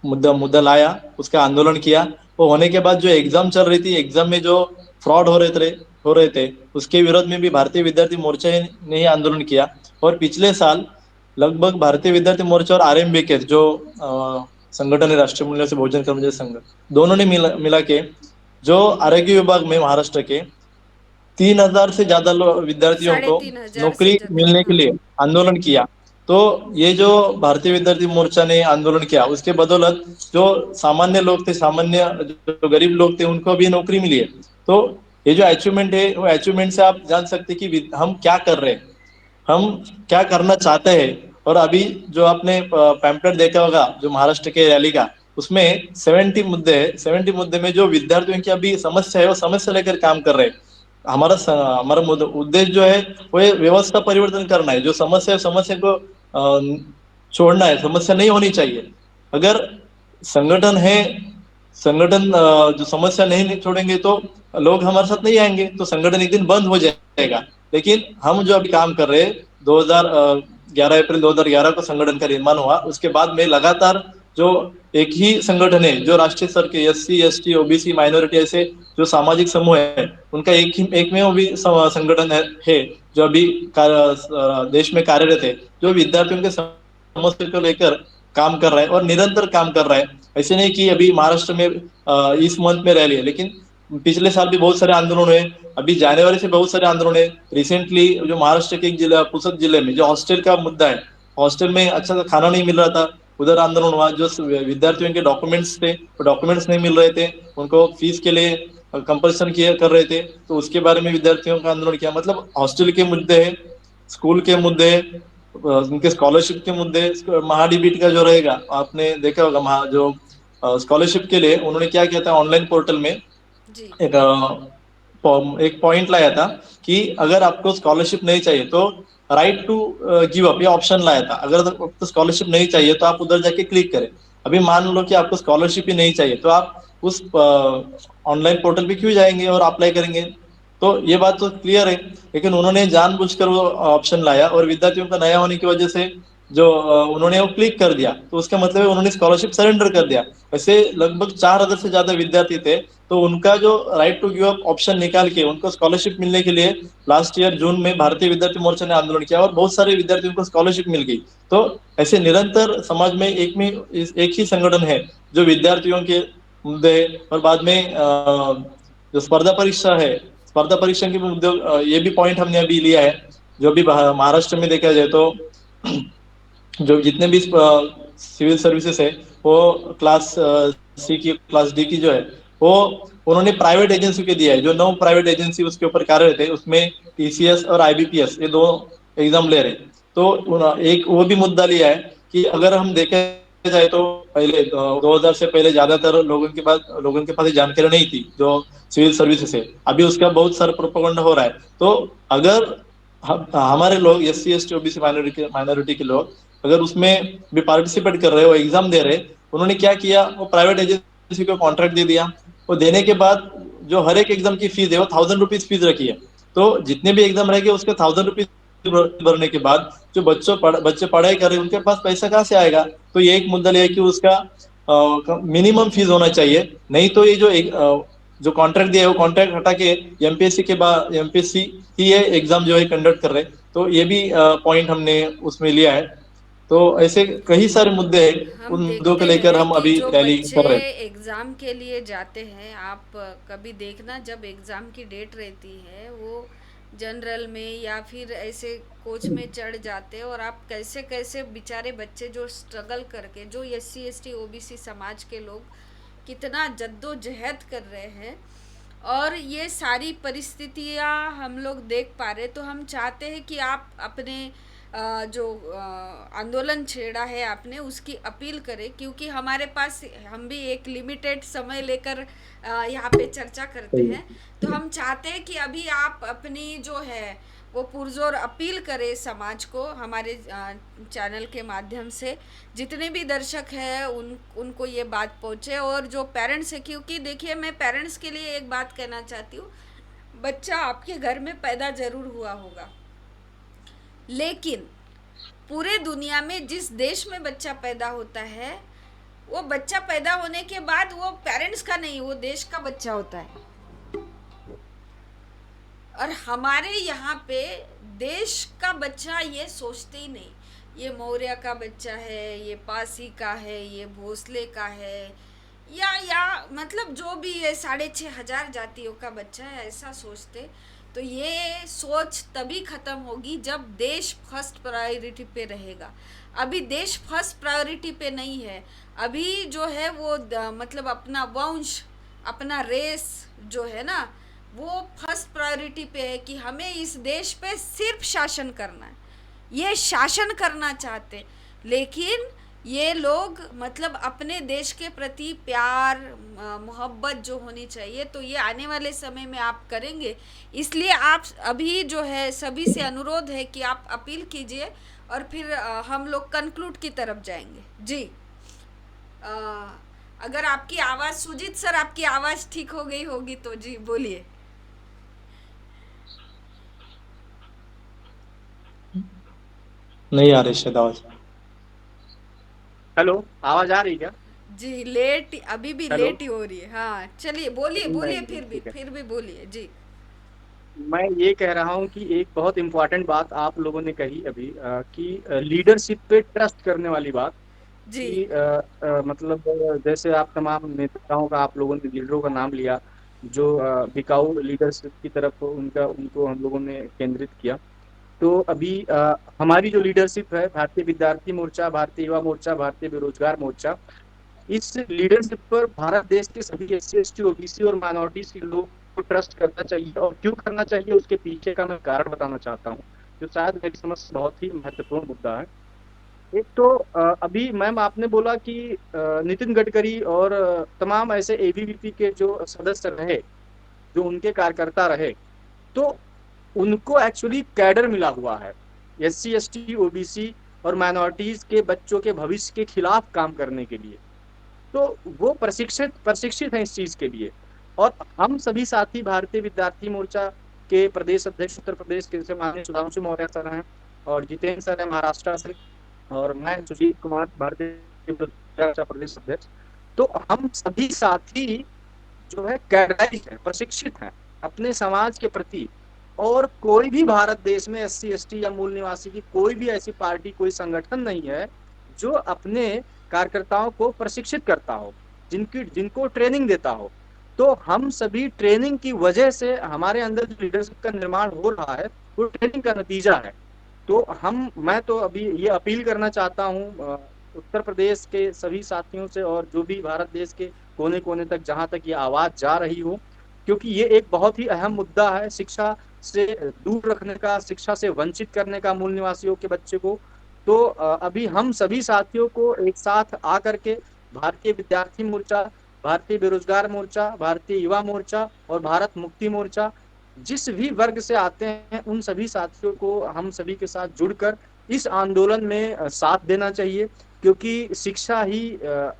मुद्दा मुद्दा लाया, उसका आंदोलन किया। वो होने के बाद जो एग्जाम चल रही थी, एग्जाम में जो फ्रॉड हो रहे थे उसके विरोध में भी भारतीय विद्यार्थी मोर्चा ने ही आंदोलन किया। और पिछले साल लगभग भारतीय विद्यार्थी मोर्चा और आरएमबीके जो संगठन है, राष्ट्रीय मूल्य से बहुजन कर्मचारी संघ, दोनों ने मिला के जो आरोग्य विभाग में महाराष्ट्र के 3,000 से ज्यादा विद्यार्थियों साढ़े को 3,000 से नौकरी ज्यादा, मिलने के हाँ। लिए आंदोलन किया। तो ये जो भारतीय विद्यार्थी मोर्चा ने आंदोलन किया उसके बदौलत जो सामान्य लोग थे, सामान्य जो गरीब लोग थे, उनको भी नौकरी मिली है। तो ये जो अचीवमेंट है, वो अचीवमेंट से आप जान सकते हैं कि हम क्या कर रहे हैं, हम क्या करना चाहते हैं। और अभी जो आपने पैम्पलेट देखा होगा जो महाराष्ट्र के रैली का, उसमें 70 मुद्दे में जो विद्यार्थियों की अभी समस्या है वो समस्या लेकर काम कर रहे हैं। हमारा उद्देश्य जो है वो ये व्यवस्था परिवर्तन करना है। जो समस्या है, समस्या को छोड़ना है, समस्या नहीं होनी चाहिए। अगर संगठन है, संगठन जो समस्या नहीं छोड़ेंगे तो लोग हमारे साथ नहीं आएंगे, तो संगठन एक दिन बंद हो जाएगा। लेकिन हम जो अभी काम कर रहे हैं, 2011 अप्रैल 2011 को संगठन का निर्माण हुआ, उसके बाद में लगातार जो एक ही संगठन है जो राष्ट्रीय स्तर के SC ST OBC माइनॉरिटी ऐसे जो सामाजिक समूह है, उनका एक में वो भी संगठन है जो अभी देश में कार्यरत है, जो विद्यार्थियों के समस्या को लेकर काम कर रहा है और निरंतर काम कर रहा है। ऐसे नहीं कि अभी महाराष्ट्र में इस मंथ में रैली है, लेकिन पिछले साल भी बहुत सारे आंदोलन हुए, अभी जनवरी से बहुत सारे आंदोलन है। रिसेंटली जो महाराष्ट्र के एक जिला पुसद जिले में जो हॉस्टल का मुद्दा है, हॉस्टल में अच्छा सा खाना नहीं मिल रहा था, उधर आंदोलन हुआ। जो विद्यार्थियों के डॉक्यूमेंट्स थे वो डॉक्यूमेंट्स नहीं मिल रहे थे, उनको फीस के लिए कंपल्सन किया कर रहे थे, तो उसके बारे में विद्यार्थियों का आंदोलन किया। मतलब हॉस्टल के मुद्दे है, स्कूल के मुद्दे, उनके स्कॉलरशिप के मुद्दे। महाडीबीटी का जो रहेगा, आपने देखा होगा, जो स्कॉलरशिप के लिए उन्होंने क्या किया था, ऑनलाइन पोर्टल में जी। एक पॉइंट लाया था कि अगर आपको स्कॉलरशिप नहीं चाहिए तो राइट टू गिव अप, ये ऑप्शन लाया था। अगर आपको स्कॉलरशिप नहीं चाहिए तो आप उधर जाके क्लिक करें। अभी मान लो कि आपको स्कॉलरशिप ही नहीं चाहिए, तो आप उस ऑनलाइन पोर्टल पे क्यों जाएंगे और अप्लाई करेंगे? तो ये बात तो क्लियर है। लेकिन उन्होंने जानबूझकर वो ऑप्शन लाया और विद्यार्थियों का नया होने की वजह से जो उन्होंने वो क्लिक कर दिया, तो उसका मतलब है उन्होंने स्कॉलरशिप सरेंडर कर दिया। ऐसे लगभग 4,000 से ज्यादा विद्यार्थी थे, तो उनका जो right to give up option निकाल के उनको स्कॉलरशिप मिलने के लिए लास्ट ईयर जून में भारतीय विद्यार्थी मोर्चा ने आंदोलन किया और बहुत सारे विद्यार्थियों को स्कॉलरशिप मिल गई। तो ऐसे निरंतर समाज में एक ही संगठन है जो विद्यार्थियों के मुद्दे और बाद में जो स्पर्धा परीक्षा है, स्पर्धा परीक्षा के मुद्दे, ये भी पॉइंट हमने अभी लिया है। जो भी महाराष्ट्र में देखा जाए तो जो जितने भी सिविल सर्विसेज है, वो क्लास C की, क्लास D की जो है, वो उन्होंने प्राइवेट एजेंसी के दिया है। जो 9 प्राइवेट एजेंसी उसके ऊपर कार्यरत है, उसमें TCS और IBPS ये 2 एग्जाम ले रहे। तो एक वो भी मुद्दा लिया है कि अगर हम देखे जाए तो पहले 2000 से पहले ज्यादातर लोगों के पास जानकारी नहीं थी जो सिविल सर्विसेज है। अभी उसका बहुत सारा प्रोपेगेंडा हो रहा है। तो अगर हमारे लोग SC ST OBC माइनॉरिटी के लोग अगर उसमें भी पार्टिसिपेट कर रहे हो, एग्जाम दे रहे, उन्होंने क्या किया, वो प्राइवेट एजेंसी को कॉन्ट्रैक्ट दे दिया। वो देने के बाद जो हर एक एग्जाम की फीस है वो 1,000 रुपीज फीस रखी है। तो जितने भी एग्जाम रहेंगे उसके 1,000 रुपीज भरने के बाद जो बच्चे पढ़ाई कर रहे हैं उनके पास पैसा कहाँ से आएगा? तो ये एक मुद्दा है कि उसका मिनिमम फीस होना चाहिए। नहीं तो ये जो कॉन्ट्रैक्ट दिया है वो कॉन्ट्रैक्ट हटा के MPSC ही ये एग्जाम जो है कंडक्ट कर रहे। तो ये भी पॉइंट हमने उसमें लिया है। तो ऐसे कई सारे मुद्दे हैं, हम उन मुद्दों को देखते लेकर हैं हम कि अभी जो रैली बच्चे कर रहे हैं। एग्ज़ाम के लिए जाते हैं, आप कभी देखना जब एग्ज़ाम की डेट रहती है, वो जनरल में या फिर ऐसे कोच में चढ़ जाते हैं, और आप कैसे कैसे बेचारे बच्चे जो स्ट्रगल करके, जो SC ST OBC समाज के लोग कितना जद्दोजहद कर रहे हैं, और ये सारी परिस्थितियाँ हम लोग देख पा रहे। तो हम चाहते हैं कि आप अपने जो आंदोलन छेड़ा है आपने, उसकी अपील करें, क्योंकि हमारे पास, हम भी एक लिमिटेड समय लेकर यहाँ पे चर्चा करते हैं। तो हम चाहते हैं कि अभी आप अपनी जो है वो पुरजोर अपील करे समाज को हमारे चैनल के माध्यम से, जितने भी दर्शक हैं उनको ये बात पहुँचे। और जो पेरेंट्स है, क्योंकि देखिए मैं पेरेंट्स के लिए एक बात कहना चाहती हूँ, बच्चा आपके घर में पैदा ज़रूर हुआ होगा, लेकिन पूरे दुनिया में जिस देश में बच्चा पैदा होता है, वो बच्चा पैदा होने के बाद वो पेरेंट्स का नहीं, वो देश का बच्चा होता है। और हमारे यहाँ पे देश का बच्चा ये सोचते ही नहीं, ये मौर्य का बच्चा है, ये पासी का है, ये भोसले का है, या मतलब जो भी ये 6,500 जातियों का बच्चा है, ऐसा सोचते। तो ये सोच तभी ख़त्म होगी जब देश फर्स्ट प्रायोरिटी पे रहेगा। अभी देश फर्स्ट प्रायोरिटी पे नहीं है, अभी जो है वो मतलब अपना वंश, अपना रेस जो है ना, वो फर्स्ट प्रायोरिटी पे है कि हमें इस देश पे सिर्फ शासन करना है। ये शासन करना चाहते, लेकिन ये लोग मतलब अपने देश के प्रति प्यार मोहब्बत जो होनी चाहिए, तो ये आने वाले समय में आप करेंगे। इसलिए आप अभी जो है सभी से अनुरोध है कि आप अपील कीजिए, और फिर हम लोग कंक्लूड की तरफ जाएंगे। जी, अगर आपकी आवाज़, सुजीत सर आपकी आवाज़ ठीक हो गई होगी तो जी बोलिए। नहीं आ रही शायद आवाज। हेलो, आवाज आ रही क्या? जी, लेट अभी भी हेलो, लेट ही हो रही है। हाँ चलिए, बोलिए बोलिए, नहीं ठीक है। फिर भी बोलिए जी। मैं ये कह रहा हूँ कि एक बहुत इम्पोर्टेंट बात आप लोगों ने कही अभी, कि लीडरशिप पे ट्रस्ट करने वाली बात। जी कि मतलब जैसे आप तमाम नेताओं का, आप लोगों ने लीडरों का नाम लिया, जो बिकाऊ लीडरशिप की तरफ उनको हम लोगों ने केंद्रित किया। तो अभी हमारी जो लीडरशिप है, भारतीय विद्यार्थी मोर्चा, भारतीय युवा मोर्चा, भारतीय बेरोजगार मोर्चा, इस लीडरशिप पर भारत देश के सभी एससी एसटी ओबीसी और माइनॉरिटीज के लोग को ट्रस्ट करना चाहिए। और क्यों करना चाहिए उसके पीछे का मैं कारण बताना चाहता हूँ, जो शायद मेरी समझ से बहुत ही महत्वपूर्ण मुद्दा है। एक तो अभी मैम आपने बोला कि नितिन गडकरी और तमाम ऐसे एबीवीपी के जो सदस्य रहे, जो उनके कार्यकर्ता रहे, तो उनको एक्चुअली कैडर मिला हुआ है एससी एसटी ओबीसी और माइनॉरिटीज के बच्चों के भविष्य के खिलाफ काम करने के लिए। तो वो प्रशिक्षित हैं इस चीज के लिए। और हम सभी साथी भारतीय विद्यार्थी मोर्चा के प्रदेश अध्यक्ष उत्तर प्रदेश के, जैसे माननीय सुधांशु मौर्य सर हैं, और जितेंद्र सर है महाराष्ट्र से, और मैं सुजीत कुमार भारतीय मोर्चा प्रदेश अध्यक्ष। तो हम सभी साथी जो है कैडराइज है, प्रशिक्षित हैं अपने समाज के प्रति। और कोई भी भारत देश में एससी एसटी या मूल निवासी की कोई भी ऐसी पार्टी, कोई संगठन नहीं है जो अपने कार्यकर्ताओं को प्रशिक्षित करता हो, जिनको ट्रेनिंग देता हो। तो हम सभी ट्रेनिंग की वजह से हमारे अंदर जो लीडरशिप का निर्माण हो रहा है, वो ट्रेनिंग का नतीजा है। तो मैं तो अभी ये अपील करना चाहता हूँ उत्तर प्रदेश के सभी साथियों से, और जो भी भारत देश के कोने कोने तक जहाँ तक ये आवाज जा रही हो, क्योंकि ये एक बहुत ही अहम मुद्दा है, शिक्षा से दूर रखने का, शिक्षा से वंचित करने का मूल निवासियों के बच्चे को। तो अभी हम सभी साथियों को एक साथ आकर के भारतीय विद्यार्थी मोर्चा, भारतीय बेरोजगार मोर्चा, भारतीय युवा मोर्चा और भारत मुक्ति मोर्चा, जिस भी वर्ग से आते हैं, उन सभी साथियों को हम सभी के साथ जुड़कर इस आंदोलन में साथ देना चाहिए। क्योंकि शिक्षा ही,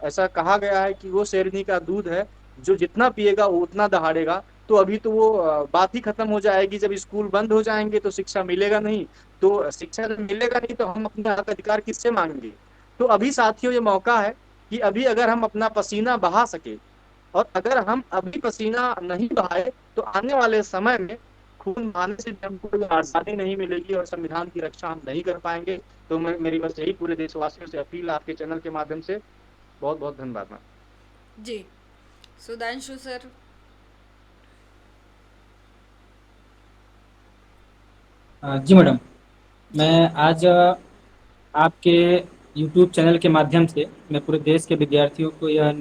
ऐसा कहा गया है कि वो शेरनी का दूध है, जो जितना पिएगा वो उतना दहाड़ेगा। तो अभी तो वो बात ही खत्म हो जाएगी, जब स्कूल बंद हो जाएंगे तो शिक्षा मिलेगा नहीं। तो शिक्षा जब मिलेगा नहीं तो हम अपना हक अधिकार किससे मांगेंगे? तो अभी साथियों ये मौका है कि अभी अगर हम अपना पसीना बहा सके, और अगर हम अभी पसीना नहीं बहाए, तो आने वाले समय में खून बहाने से हमको आजादी नहीं मिलेगी और संविधान की रक्षा हम नहीं कर पाएंगे। तो मेरी बस यही पूरे देशवासियों से अपील, आपके चैनल के माध्यम से। बहुत बहुत धन्यवाद मैम। जी, सुधांशु सर। जी मैडम, मैं आज आपके YouTube चैनल के माध्यम से मैं पूरे देश के विद्यार्थियों को यह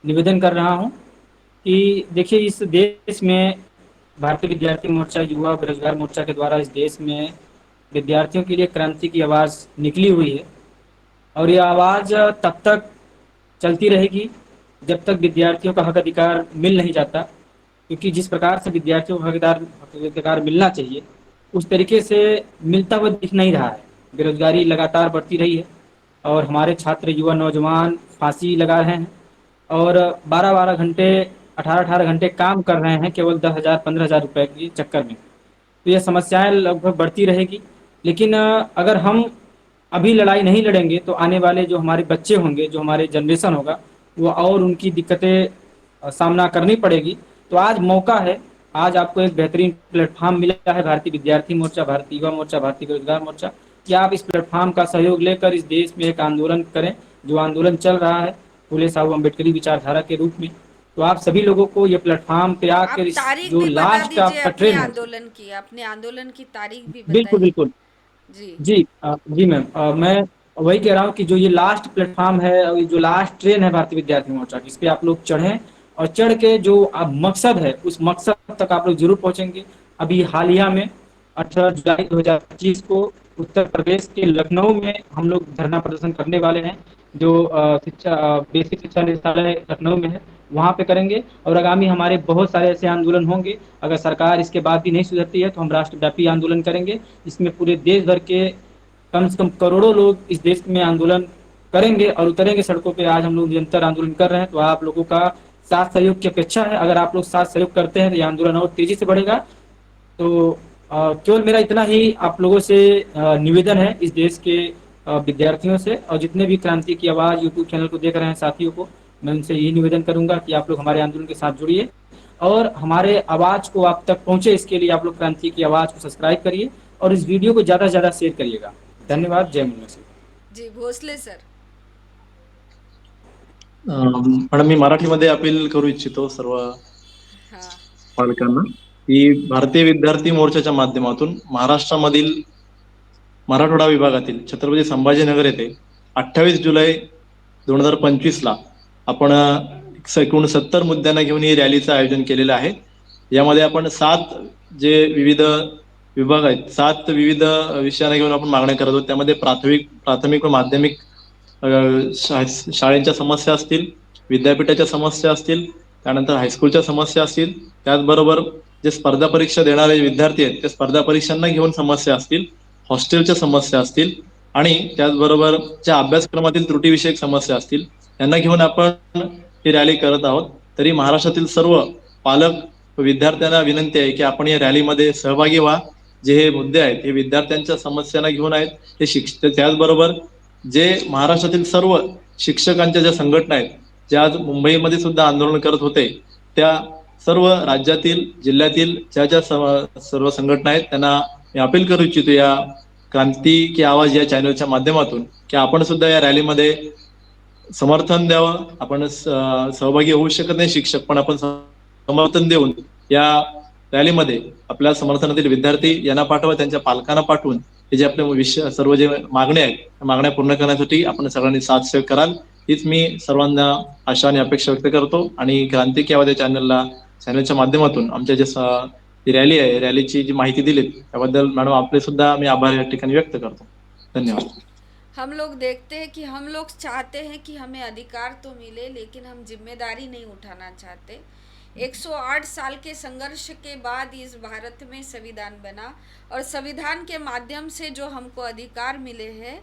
निवेदन कर रहा हूं कि देखिए, इस देश में भारतीय विद्यार्थी मोर्चा, युवा बेरोजगार मोर्चा के द्वारा इस देश में विद्यार्थियों के लिए क्रांति की आवाज़ निकली हुई है। और ये आवाज़ तब तक चलती रहेगी जब तक विद्यार्थियों का हक अधिकार मिल नहीं जाता। क्योंकि जिस प्रकार से विद्यार्थियों को हक अधिकार मिलना चाहिए, उस तरीके से मिलता हुआ दिख नहीं रहा है। बेरोजगारी लगातार बढ़ती रही है और हमारे छात्र युवा नौजवान फांसी लगा रहे हैं और 12-12 घंटे 18-18 घंटे काम कर रहे हैं केवल 10,000 15,000 रुपए के चक्कर में। तो ये समस्याएं लगभग बढ़ती रहेगी। लेकिन अगर हम अभी लड़ाई नहीं लड़ेंगे तो आने वाले जो हमारे बच्चे होंगे, जो हमारे जनरेशन होगा, वो और उनकी दिक्कतें सामना करनी पड़ेगी। तो आज मौका है, आज आपको एक बेहतरीन प्लेटफॉर्म मिला है, भारतीय विद्यार्थी मोर्चा, भारतीय युवा मोर्चा, भारतीय बेरोजगार मोर्चा, कि आप इस प्लेटफॉर्म का सहयोग लेकर इस देश में एक आंदोलन करें, जो आंदोलन चल रहा है फूले साहब अम्बेडकरी विचारधारा के रूप में। तो आप सभी लोगों को ये प्लेटफॉर्म पे आप आकर इस तारीख जो भी बता लास्ट दीजिए आपका अपने ट्रेन है। आंदोलन की, अपने आंदोलन की तारीख भी बिल्कुल बताइए। बिल्कुल। जी। जी मैम, मैं वही कह रहा हूँ कि जो ये लास्ट प्लेटफॉर्म है और ये जो लास्ट ट्रेन है भारतीय विद्यार्थी मोर्चा की, इस पे आप लोग चढ़ें और चढ़ के जो अब मकसद है उस मकसद तक आप लोग जरूर पहुंचेंगे। अभी हालिया में 18 जुलाई 2025 को उत्तर प्रदेश के लखनऊ में हम लोग धरना प्रदर्शन करने वाले हैं, जो बेसिक शिक्षा निदेशालय लखनऊ में है, वहाँ पे करेंगे। और आगामी हमारे बहुत सारे ऐसे आंदोलन होंगे। अगर सरकार इसके बाद भी नहीं सुधरती है तो हम राष्ट्रव्यापी आंदोलन करेंगे। इसमें पूरे देश भर के कम से कम करोड़ों लोग इस देश में आंदोलन करेंगे और उतरेंगे सड़कों पे। आज हम लोग निरंतर आंदोलन कर रहे हैं, तो आप लोगों का साथ सहयोग की अपेक्षा है। अगर आप लोग साथ सहयोग करते हैं तो ये आंदोलन और तेजी से बढ़ेगा। तो केवल मेरा इतना ही आप लोगों से निवेदन है, इस देश के विद्यार्थियों से और जितने भी क्रांति की आवाज यूट्यूब चैनल को देख रहे हैं साथियों को, मैं उनसे यही निवेदन करूंगा कि आप लोग हमारे आंदोलन के साथ जुड़िए और हमारे आवाज को आप तक पहुंचे, इसके लिए आप लोग क्रांति की आवाज को सब्सक्राइब करिए और इस वीडियो को ज्यादा से ज्यादा शेयर करिएगा। धन्यवाद। जय मुन्ना। जी भोसले सर। मॅडम, मी मराठीमध्ये अपील करू इच्छितो सर्व हाँ पालकांना की भारतीय विद्यार्थी मोर्चाच्या माध्यमातून महाराष्ट्रामधील मराठवाडा विभागातील छत्रपती संभाजीनगर येथे 28 जुलै 2025 ला आपण एकूण 70 मुद्द्यांना घेऊन ही रॅलीचं आयोजन केलेलं आहे। यामध्ये आपण 7 जे विविध विभाग आहेत, 7 विविध विषयांना घेऊन आपण मागण्या करत आहोत। त्यामध्ये प्राथमिक व माध्यमिक शाळेच्या समस्या असतील, विद्यापीठाच्या समस्या असतील, त्यानंतर हायस्कूलच्या समस्या असतील, त्याचबरोबर जे स्पर्धा परीक्षा देणारे विद्यार्थी आहेत त्या स्पर्धा परीक्षांना घेऊन समस्या असतील, हॉस्टेलच्या समस्या असतील आणि त्याचबरोबर ज्या अभ्यासक्रमातील त्रुटीविषयक समस्या असतील यांना घेऊन आपण ही रॅली करत आहोत। तरी महाराष्ट्रातील सर्व पालक व विद्यार्थ्यांना विनंती आहे की आपण या रॅलीमध्ये सहभागी व्हा। जे हे मुद्दे आहेत हे विद्यार्थ्यांच्या समस्यांना घेऊन आहेत, ते त्याचबरोबर जे महाराष्ट्रातील सर्व शिक्षकांच्या ज्या संघटना आहेत, ज्या आज मुंबईमध्ये सुद्धा आंदोलन करत होते, त्या सर्व राज्यातील जिल्ह्यातील ज्या सर्व संघटना आहेत त्यांना मी अपील करू इच्छितो या क्रांती की आवाज या चॅनलच्या माध्यमातून की आपण सुद्धा या रॅलीमध्ये समर्थन द्यावं। आपण सहभागी होऊ शकत नाही शिक्षक, पण आपण समर्थन देऊन या रॅलीमध्ये आपल्या समर्थनातील विद्यार्थी यांना पाठवा, त्यांच्या पालकांना पाठवून हे जे आपले सर्व जे मागण्या आहेत त्या मागण्या पूर्ण करण्यासाठी आपण सगळ्यांनी साथ सहयोग कराल, हीच मी सर्वांना आशा आणि अपेक्षा व्यक्त करतो। आणि क्रांती की आवाज या चॅनलच्या माध्यमातून आमच्या जी रॅली आहे, रॅलीची जी माहिती दिलीत त्याबद्दल मॅडम आपले सुद्धा मी आभार या ठिकाणी व्यक्त करतो। धन्यवाद। हम लोग देखते हैं कि हम लोग चाहते हैं कि हमें अधिकार तो मिले, लेकिन हम जिम्मेदारी नहीं उठाना चाहते। 108 साल के संघर्ष के बाद इस भारत में संविधान बना और संविधान के माध्यम से जो हमको अधिकार मिले हैं,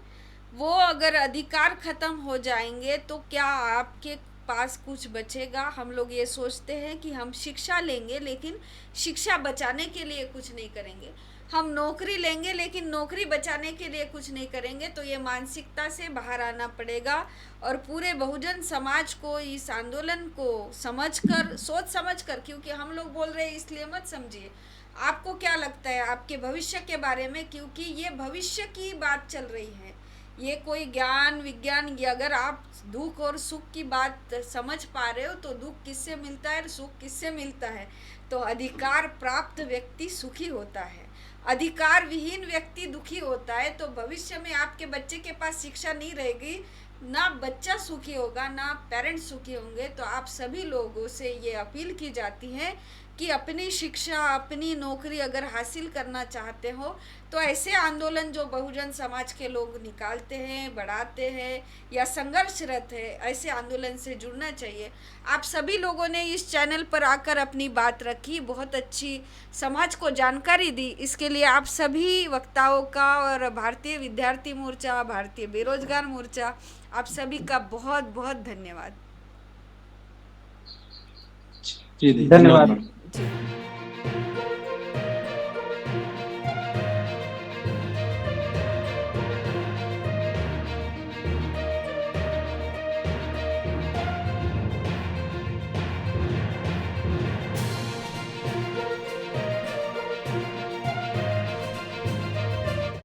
वो अगर अधिकार खत्म हो जाएंगे तो क्या आपके पास कुछ बचेगा? हम लोग ये सोचते हैं कि हम शिक्षा लेंगे लेकिन शिक्षा बचाने के लिए कुछ नहीं करेंगे, हम नौकरी लेंगे लेकिन नौकरी बचाने के लिए कुछ नहीं करेंगे। तो ये मानसिकता से बाहर आना पड़ेगा और पूरे बहुजन समाज को इस आंदोलन को समझकर, सोच समझकर, क्योंकि हम लोग बोल रहे हैं इसलिए मत समझिए, आपको क्या लगता है आपके भविष्य के बारे में, क्योंकि ये भविष्य की बात चल रही है, ये कोई ज्ञान विज्ञान। अगर आप दुख और सुख की बात समझ पा रहे हो तो दुख किससे मिलता है और सुख किससे मिलता है? तो अधिकार प्राप्त व्यक्ति सुखी होता है, अधिकार विहीन व्यक्ति दुखी होता है। तो भविष्य में आपके बच्चे के पास शिक्षा नहीं रहेगी, ना बच्चा सुखी होगा, ना पेरेंट्स सुखी होंगे। तो आप सभी लोगों से ये अपील की जाती है कि अपनी शिक्षा, अपनी नौकरी अगर हासिल करना चाहते हो तो ऐसे आंदोलन जो बहुजन समाज के लोग निकालते हैं, बढ़ाते हैं या संघर्षरत है, ऐसे आंदोलन से जुड़ना चाहिए। आप सभी लोगों ने इस चैनल पर आकर अपनी बात रखी, बहुत अच्छी समाज को जानकारी दी। इसके लिए आप सभी वक्ताओं का और भारतीय विद्यार्थी मोर्चा, भारतीय बेरोजगार मोर्चा, आप सभी का बहुत बहुत धन्यवाद। जी धन्यवाद धन्यवाद। मैडम। जी।